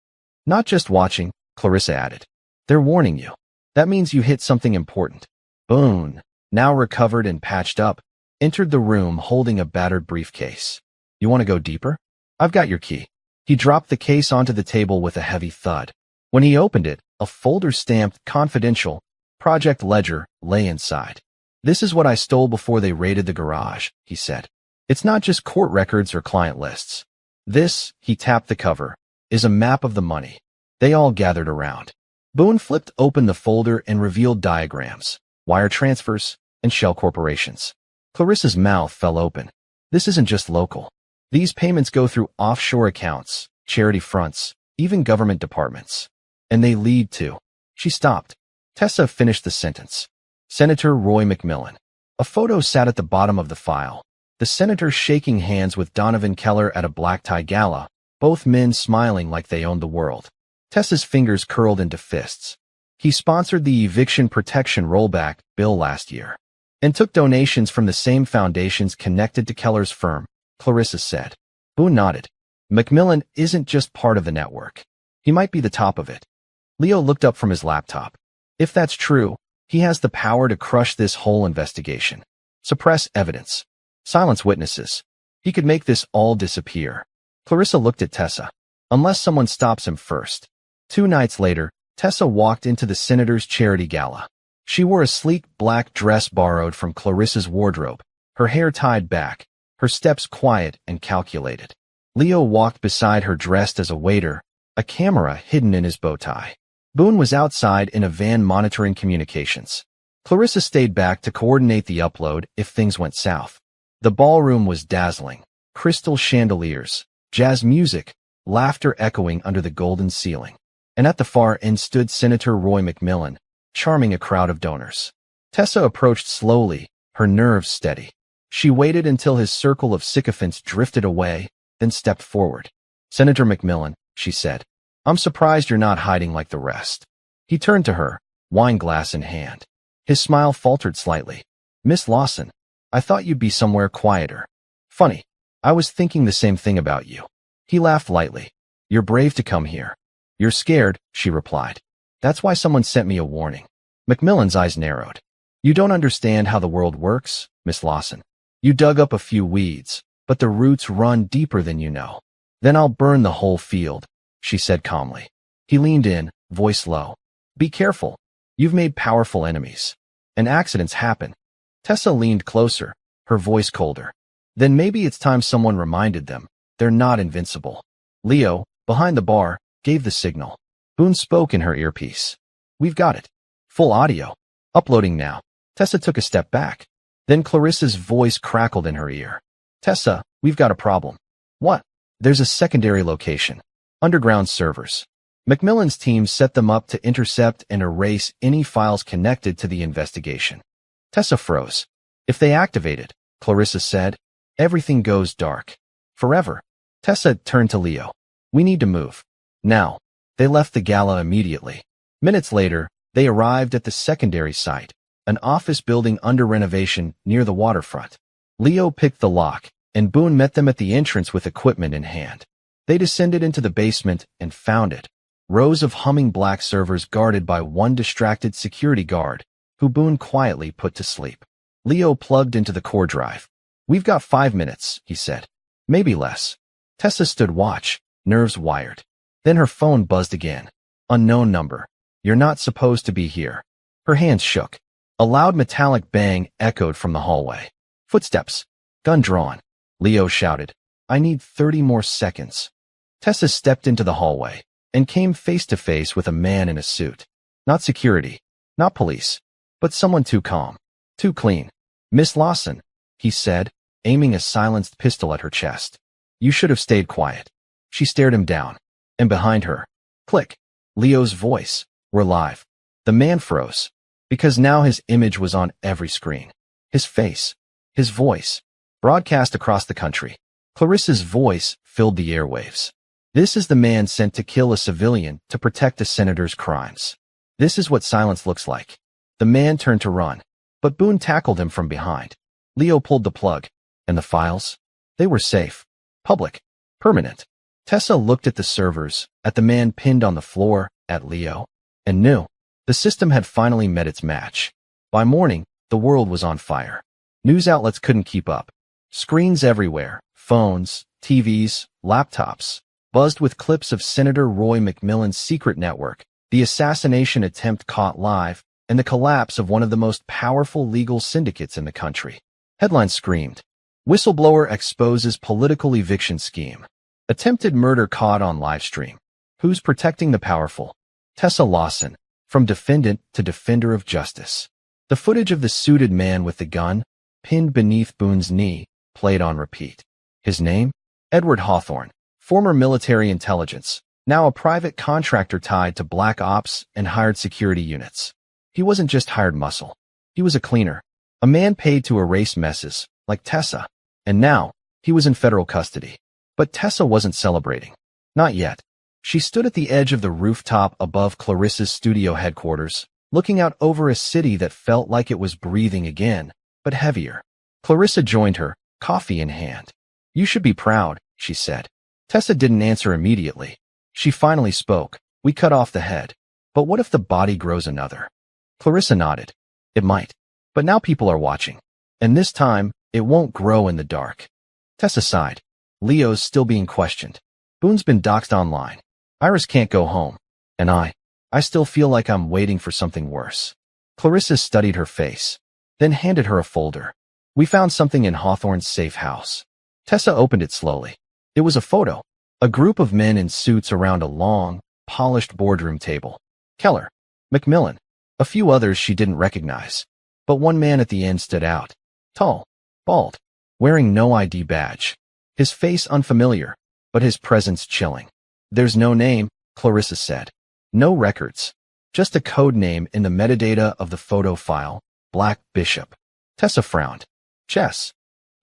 Not just watching, Clarissa added. They're warning you. That means you hit something important. Boone, now recovered and patched up, entered the room holding a battered briefcase. You want to go deeper? I've got your key. He dropped the case onto the table with a heavy thud. When he opened it, a folder stamped Confidential, Project Ledger, lay inside. This is what I stole before they raided the garage, he said. It's not just court records or client lists. This, he tapped the cover, is a map of the money. They all gathered around. Boone flipped open the folder and revealed diagrams, wire transfers, and shell corporations. Clarissa's mouth fell open. This isn't just local. These payments go through offshore accounts, charity fronts, even government departments. And they lead to. She stopped. Tessa finished the sentence. Senator Roy McMillan. A photo sat at the bottom of the file. The senator shaking hands with Donovan Keller at a black tie gala, both men smiling like they owned the world. Tessa's fingers curled into fists. He sponsored the eviction protection rollback bill last year and took donations from the same foundations connected to Keller's firm, Clarissa said. Boone nodded. McMillan isn't just part of the network. He might be the top of it. Leo looked up from his laptop. If that's true, he has the power to crush this whole investigation. Suppress evidence. Silence witnesses. He could make this all disappear. Clarissa looked at Tessa. Unless someone stops him first. 2 nights later, Tessa walked into the senator's charity gala. She wore a sleek black dress borrowed from Clarissa's wardrobe, her hair tied back, her steps quiet and calculated. Leo walked beside her dressed as a waiter, a camera hidden in his bow tie. Boone was outside in a van monitoring communications. Clarissa stayed back to coordinate the upload if things went south. The ballroom was dazzling. Crystal chandeliers, jazz music, laughter echoing under the golden ceiling. And at the far end stood Senator Roy McMillan, charming a crowd of donors. Tessa approached slowly, her nerves steady. She waited until his circle of sycophants drifted away, then stepped forward. Senator McMillan, she said, I'm surprised you're not hiding like the rest. He turned to her, wine glass in hand. His smile faltered slightly. Miss Lawson, I thought you'd be somewhere quieter. Funny. I was thinking the same thing about you. He laughed lightly. You're brave to come here. You're scared, she replied. That's why someone sent me a warning. McMillan's eyes narrowed. You don't understand how the world works, Miss Lawson. You dug up a few weeds, but the roots run deeper than you know. Then I'll burn the whole field, she said calmly. He leaned in, voice low. Be careful. You've made powerful enemies. And accidents happen. Tessa leaned closer, her voice colder. Then maybe it's time someone reminded them. They're not invincible. Leo, behind the bar, gave the signal. Boone spoke in her earpiece. We've got it. Full audio. Uploading now. Tessa took a step back. Then Clarissa's voice crackled in her ear. Tessa, we've got a problem. What? There's a secondary location. Underground servers. McMillan's team set them up to intercept and erase any files connected to the investigation. Tessa froze. If they activate it, Clarissa said, everything goes dark. Forever. Tessa turned to Leo. We need to move. Now. They left the gala immediately. Minutes later, they arrived at the secondary site, an office building under renovation near the waterfront. Leo picked the lock, and Boone met them at the entrance with equipment in hand. They descended into the basement and found it. Rows of humming black servers guarded by one distracted security guard, who Boone quietly put to sleep. Leo plugged into the core drive. We've got 5 minutes, he said. Maybe less. Tessa stood watch, nerves wired. Then her phone buzzed again. Unknown number. You're not supposed to be here. Her hands shook. A loud metallic bang echoed from the hallway. Footsteps. Gun drawn. Leo shouted. I need 30 more seconds. Tessa stepped into the hallway and came face to face with a man in a suit. Not security. Not police. But someone too calm. Too clean. Miss Lawson, he said, aiming a silenced pistol at her chest. You should have stayed quiet. She stared him down. And behind her, click, Leo's voice, we're live. The man froze, because now his image was on every screen. His face, his voice, broadcast across the country. Clarissa's voice filled the airwaves. This is the man sent to kill a civilian to protect a senator's crimes. This is what silence looks like. The man turned to run, but Boone tackled him from behind. Leo pulled the plug, and the files? They were safe, public, permanent. Tessa looked at the servers, at the man pinned on the floor, at Leo, and knew. The system had finally met its match. By morning, the world was on fire. News outlets couldn't keep up. Screens everywhere, phones, TVs, laptops, buzzed with clips of Senator Roy McMillan's secret network, the assassination attempt caught live, and the collapse of one of the most powerful legal syndicates in the country. Headlines screamed. Whistleblower exposes political eviction scheme. Attempted murder caught on livestream. Who's protecting the powerful? Tessa Lawson, from defendant to defender of justice. The footage of the suited man with the gun, pinned beneath Boone's knee, played on repeat. His name? Edward Hawthorne, former military intelligence, now a private contractor tied to black ops and hired security units. He wasn't just hired muscle. He was a cleaner, a man paid to erase messes, like Tessa. And now, he was in federal custody. But Tessa wasn't celebrating. Not yet. She stood at the edge of the rooftop above Clarissa's studio headquarters, looking out over a city that felt like it was breathing again, but heavier. Clarissa joined her, coffee in hand. "You should be proud," she said. Tessa didn't answer immediately. She finally spoke. "We cut off the head. But what if the body grows another?" Clarissa nodded. "It might. But now people are watching. And this time, it won't grow in the dark." Tessa sighed. Leo's still being questioned. Boone's been doxxed online. Iris can't go home. And I still feel like I'm waiting for something worse. Clarissa studied her face, then handed her a folder. "We found something in Hawthorne's safe house." Tessa opened it slowly. It was a photo. A group of men in suits around a long, polished boardroom table. Keller, Macmillan, a few others she didn't recognize. But one man at the end stood out. Tall, bald, wearing no ID badge. His face unfamiliar, but his presence chilling. "There's no name," Clarissa said. "No records. Just a code name in the metadata of the photo file, Black Bishop." Tessa frowned. "Chess."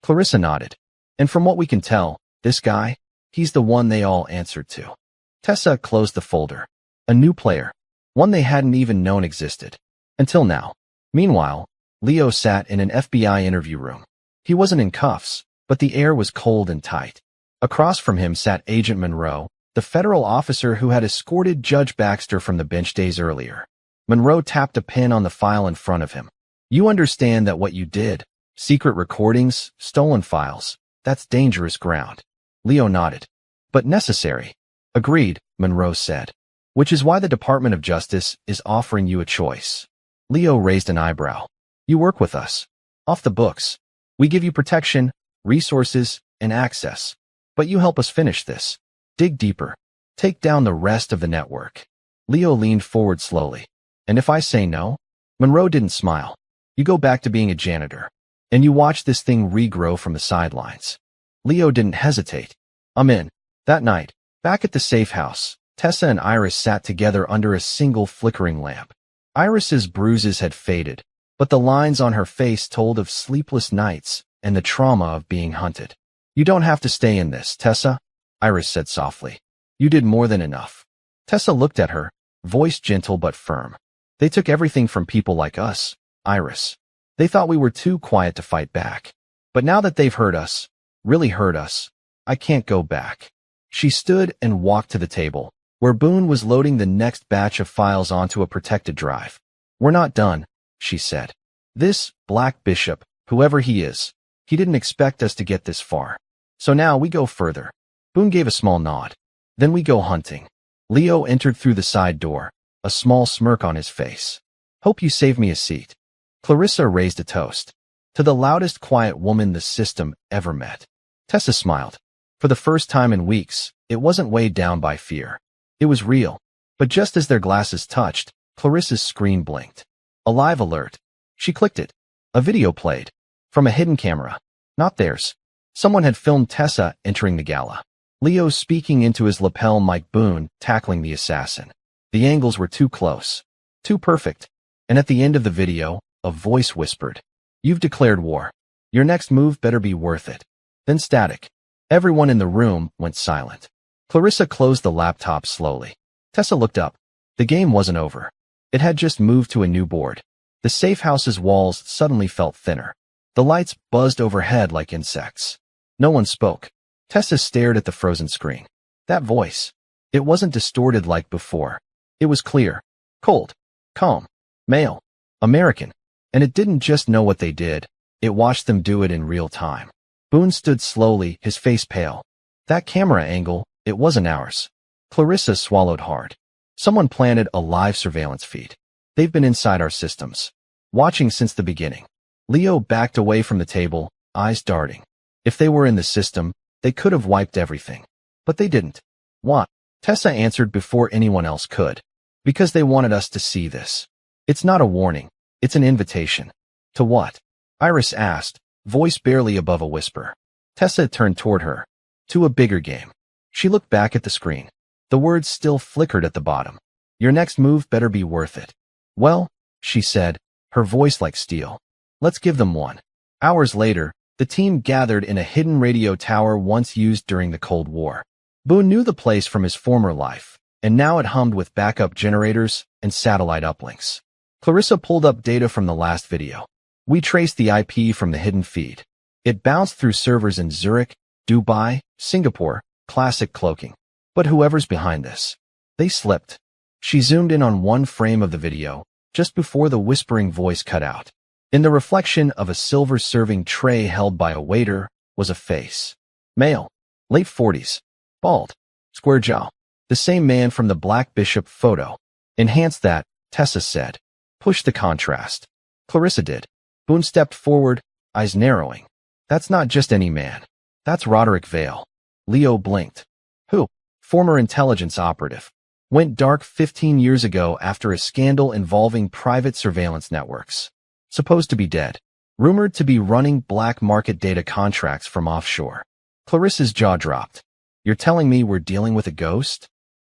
Clarissa nodded. "And from what we can tell, this guy, he's the one they all answered to." Tessa closed the folder. A new player. One they hadn't even known existed. Until now. Meanwhile, Leo sat in an FBI interview room. He wasn't in cuffs, but the air was cold and tight. Across from him sat Agent Monroe, the federal officer who had escorted Judge Baxter from the bench days earlier. Monroe tapped a pen on the file in front of him. "You understand that what you did, secret recordings, stolen files, that's dangerous ground." Leo nodded. "But necessary." "Agreed," Monroe said. "Which is why the Department of Justice is offering you a choice." Leo raised an eyebrow. "You work with us. Off the books. We give you protection, resources, and access. But you help us finish this. Dig deeper. Take down the rest of the network." Leo leaned forward slowly. "And if I say no?" Monroe didn't smile. "You go back to being a janitor. And you watch this thing regrow from the sidelines." Leo didn't hesitate. "I'm in." That night, back at the safe house, Tessa and Iris sat together under a single flickering lamp. Iris's bruises had faded, but the lines on her face told of sleepless nights and the trauma of being hunted. "You don't have to stay in this, Tessa," Iris said softly. "You did more than enough." Tessa looked at her, voice gentle but firm. "They took everything from people like us, Iris. They thought we were too quiet to fight back. But now that they've hurt us, really hurt us, I can't go back." She stood and walked to the table, where Boone was loading the next batch of files onto a protected drive. "We're not done," she said. "This Black Bishop, whoever he is, he didn't expect us to get this far. So now we go further." Boone gave a small nod. "Then we go hunting." Leo entered through the side door, a small smirk on his face. "Hope you save me a seat." Clarissa raised a toast. "To the loudest quiet woman the system ever met." Tessa smiled. For the first time in weeks, it wasn't weighed down by fear. It was real. But just as their glasses touched, Clarissa's screen blinked. A live alert. She clicked it. A video played. From a hidden camera. Not theirs. Someone had filmed Tessa entering the gala. Leo speaking into his lapel mic, Boone tackling the assassin. The angles were too close. Too perfect. And at the end of the video, a voice whispered, "You've declared war. Your next move better be worth it." Then static. Everyone in the room went silent. Clarissa closed the laptop slowly. Tessa looked up. The game wasn't over. It had just moved to a new board. The safe house's walls suddenly felt thinner. The lights buzzed overhead like insects. No one spoke. Tessa stared at the frozen screen. That voice. It wasn't distorted like before. It was clear, cold, calm, male, American. And it didn't just know what they did. It watched them do it in real time. Boone stood slowly, his face pale. That camera angle, it wasn't ours. Clarissa swallowed hard. Someone planted a live surveillance feed. They've been inside our systems, watching since the beginning. Leo backed away from the table, eyes darting. If they were in the system, they could have wiped everything. But they didn't. Why? Tessa answered before anyone else could. Because they wanted us to see this. It's not a warning. It's an invitation. To what? Iris asked, voice barely above a whisper. Tessa turned toward her. To a bigger game. She looked back at the screen. The words still flickered at the bottom. Your next move better be worth it. Well, she said, her voice like steel. Let's give them one. Hours later, the team gathered in a hidden radio tower once used during the Cold War. Boone knew the place from his former life, and now it hummed with backup generators and satellite uplinks. Clarissa pulled up data from the last video. We traced the IP from the hidden feed. It bounced through servers in Zurich, Dubai, Singapore, classic cloaking. But whoever's behind this, they slipped. She zoomed in on one frame of the video, just before the whispering voice cut out. In the reflection of a silver serving tray held by a waiter was a face. Male, late 40s, bald, square jaw. The same man from the Black Bishop photo. Enhance that, Tessa said. Push the contrast. Clarissa did. Boone stepped forward, eyes narrowing. That's not just any man. That's Roderick Vale. Leo blinked. Who? Former intelligence operative. Went dark 15 years ago after a scandal involving private surveillance networks. Supposed to be dead. Rumored to be running black market data contracts from offshore. Clarissa's jaw dropped. You're telling me we're dealing with a ghost?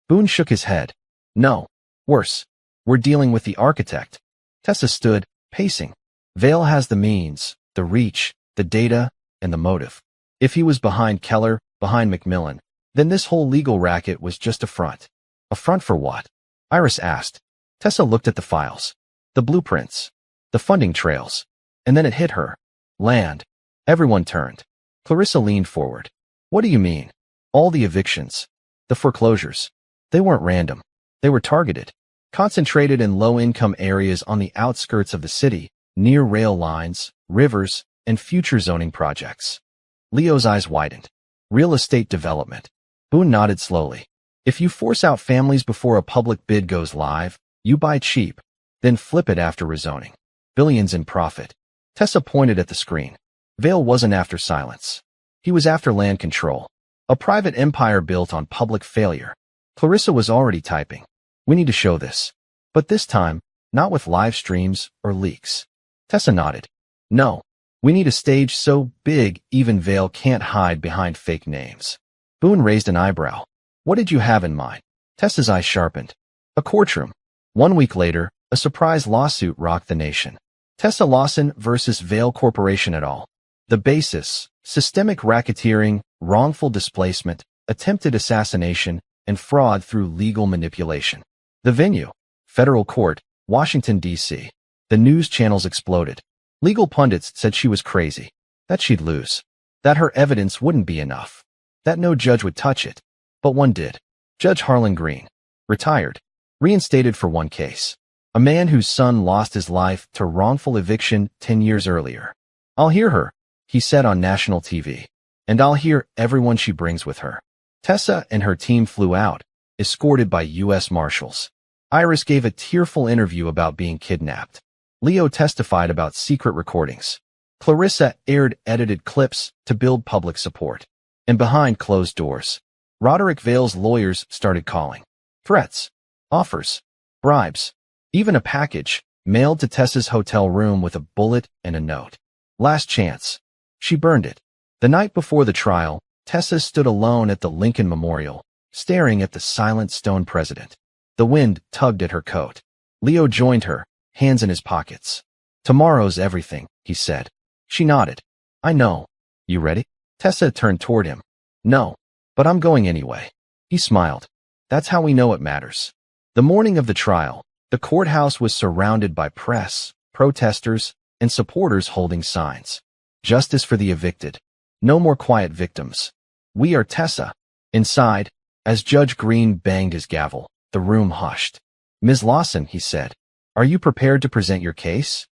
Boone shook his head. No. Worse. We're dealing with the architect. Tessa stood, pacing. Vale has the means, the reach, the data, and the motive. If he was behind Keller, behind Macmillan, then this whole legal racket was just a front. A front for what? Iris asked. Tessa looked at the files. The blueprints. The funding trails. And then it hit her. Land. Everyone turned. Clarissa leaned forward. What do you mean? All the evictions. The foreclosures. They weren't random. They were targeted. Concentrated in low-income areas on the outskirts of the city, near rail lines, rivers, and future zoning projects. Leo's eyes widened. Real estate development. Boone nodded slowly. If you force out families before a public bid goes live, you buy cheap, then flip it after rezoning. Billions in profit. Tessa pointed at the screen. Vale wasn't after silence. He was after land control. A private empire built on public failure. Clarissa was already typing. We need to show this. But this time, not with live streams or leaks. Tessa nodded. No. We need a stage so big even Vale can't hide behind fake names. Boone raised an eyebrow. What did you have in mind? Tessa's eyes sharpened. A courtroom. 1 week later, a surprise lawsuit rocked the nation. Tessa Lawson versus Vale Corporation et al. The basis, systemic racketeering, wrongful displacement, attempted assassination, and fraud through legal manipulation. The venue, federal court, Washington, D.C. The news channels exploded. Legal pundits said she was crazy, that she'd lose, that her evidence wouldn't be enough, that no judge would touch it. But one did. Judge Harlan Green. Retired. Reinstated for one case. A man whose son lost his life to wrongful eviction 10 years earlier. I'll hear her, he said on national TV. And I'll hear everyone she brings with her. Tessa and her team flew out, escorted by U.S. Marshals. Iris gave a tearful interview about being kidnapped. Leo testified about secret recordings. Clarissa aired edited clips to build public support. And behind closed doors, Roderick Vale's lawyers started calling. Threats. Offers. Bribes. Even a package, mailed to Tessa's hotel room with a bullet and a note. Last chance. She burned it. The night before the trial, Tessa stood alone at the Lincoln Memorial, staring at the silent stone president. The wind tugged at her coat. Leo joined her, hands in his pockets. Tomorrow's everything, he said. She nodded. I know. You ready? Tessa turned toward him. No, but I'm going anyway. He smiled. That's how we know it matters. The morning of the trial, the courthouse was surrounded by press, protesters, and supporters holding signs. Justice for the evicted. No more quiet victims. We are Tessa. Inside, as Judge Green banged his gavel, the room hushed. Ms. Lawson, he said, are you prepared to present your case?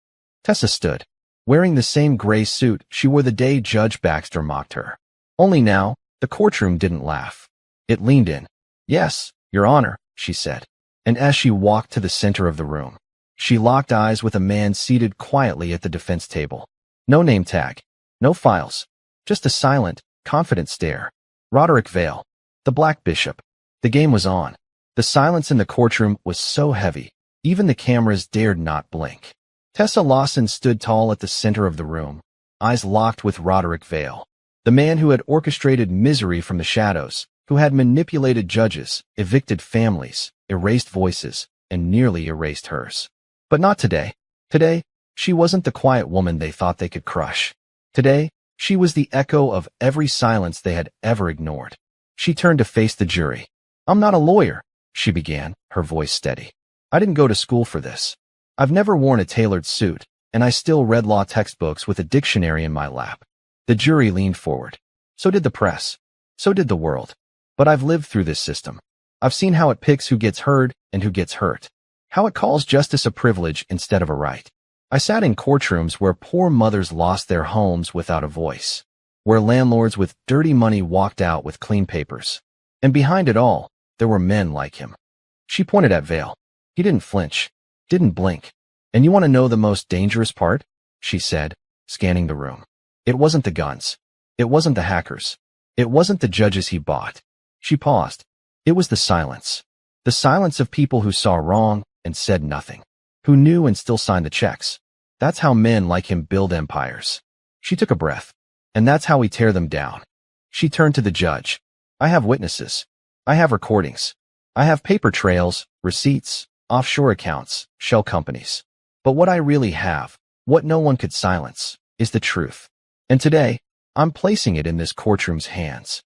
Tessa stood, wearing the same gray suit she wore the day Judge Baxter mocked her. Only now, the courtroom didn't laugh. It leaned in. Yes, Your Honor, she said. And as she walked to the center of the room, she locked eyes with a man seated quietly at the defense table. No name tag. No files. Just a silent, confident stare. Roderick Vale. The Black Bishop. The game was on. The silence in the courtroom was so heavy, even the cameras dared not blink. Tessa Lawson stood tall at the center of the room, eyes locked with Roderick Vale, the man who had orchestrated misery from the shadows, who had manipulated judges, evicted families, erased voices, and nearly erased hers. But not today. Today, she wasn't the quiet woman they thought they could crush. Today, she was the echo of every silence they had ever ignored. She turned to face the jury. "I'm not a lawyer," she began, her voice steady. "I didn't go to school for this. I've never worn a tailored suit, and I still read law textbooks with a dictionary in my lap." The jury leaned forward. So did the press. So did the world. "But I've lived through this system. I've seen how it picks who gets heard and who gets hurt. How it calls justice a privilege instead of a right. I sat in courtrooms where poor mothers lost their homes without a voice, where landlords with dirty money walked out with clean papers. And behind it all, there were men like him." She pointed at Vale. He didn't flinch, didn't blink. "And you want to know the most dangerous part?" she said, scanning the room. "It wasn't the guns. It wasn't the hackers. It wasn't the judges he bought." She paused. "It was the silence. The silence of people who saw wrong and said nothing, who knew and still signed the checks. That's how men like him build empires." She took a breath. "And that's how we tear them down." She turned to the judge. "I have witnesses. I have recordings. I have paper trails, receipts, offshore accounts, shell companies. But what I really have, what no one could silence, is the truth. And today, I'm placing it in this courtroom's hands."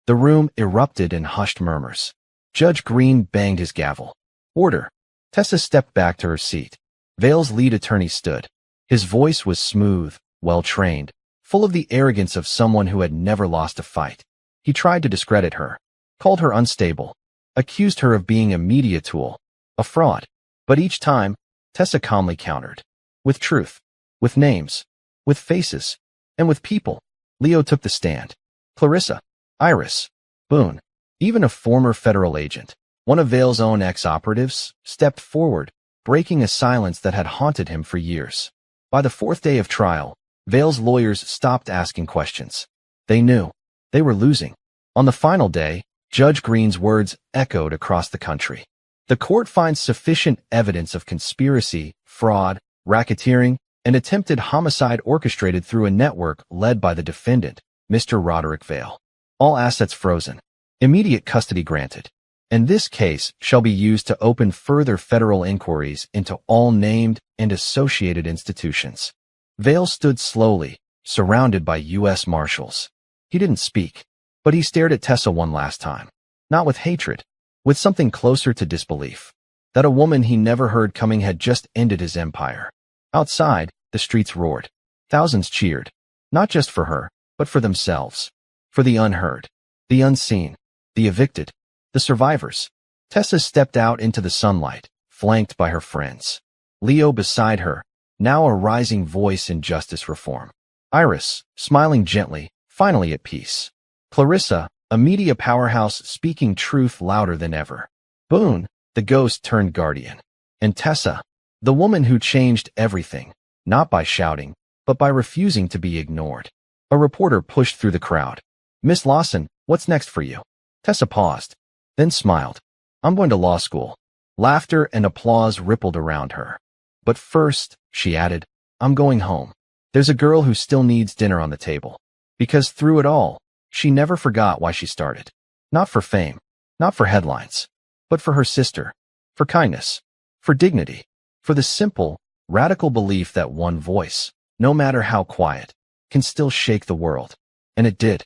The room erupted in hushed murmurs. Judge Green banged his gavel. "Order." Tessa stepped back to her seat. Vale's lead attorney stood. His voice was smooth, well-trained, full of the arrogance of someone who had never lost a fight. He tried to discredit her, called her unstable, accused her of being a media tool, a fraud. But each time, Tessa calmly countered. With truth, with names, with faces, and with people. Leo took the stand. Clarissa, Iris, Boone, even a former federal agent, one of Vale's own ex-operatives, stepped forward, breaking a silence that had haunted him for years. By the fourth day of trial, Vale's lawyers stopped asking questions. They knew. They were losing. On the final day, Judge Green's words echoed across the country. "The court finds sufficient evidence of conspiracy, fraud, racketeering, and attempted homicide orchestrated through a network led by the defendant, Mr. Roderick Vale. All assets frozen. Immediate custody granted. And this case shall be used to open further federal inquiries into all named and associated institutions." Vale stood slowly, surrounded by U.S. Marshals. He didn't speak, but he stared at Tessa one last time. Not with hatred, with something closer to disbelief. That a woman he never heard coming had just ended his empire. Outside, the streets roared. Thousands cheered. Not just for her, but for themselves. For the unheard, the unseen, the evicted, the survivors. Tessa stepped out into the sunlight, flanked by her friends. Leo beside her, now a rising voice in justice reform. Iris, smiling gently, finally at peace. Clarissa, a media powerhouse speaking truth louder than ever. Boone, the ghost turned guardian. And Tessa, the woman who changed everything, not by shouting, but by refusing to be ignored. A reporter pushed through the crowd. "Miss Lawson, what's next for you?" Tessa paused, then smiled. "I'm going to law school." Laughter and applause rippled around her. "But first," she added, "I'm going home. There's a girl who still needs dinner on the table." Because through it all, she never forgot why she started. Not for fame, not for headlines, but for her sister, for kindness, for dignity, for the simple, radical belief that one voice, no matter how quiet, can still shake the world. And it did.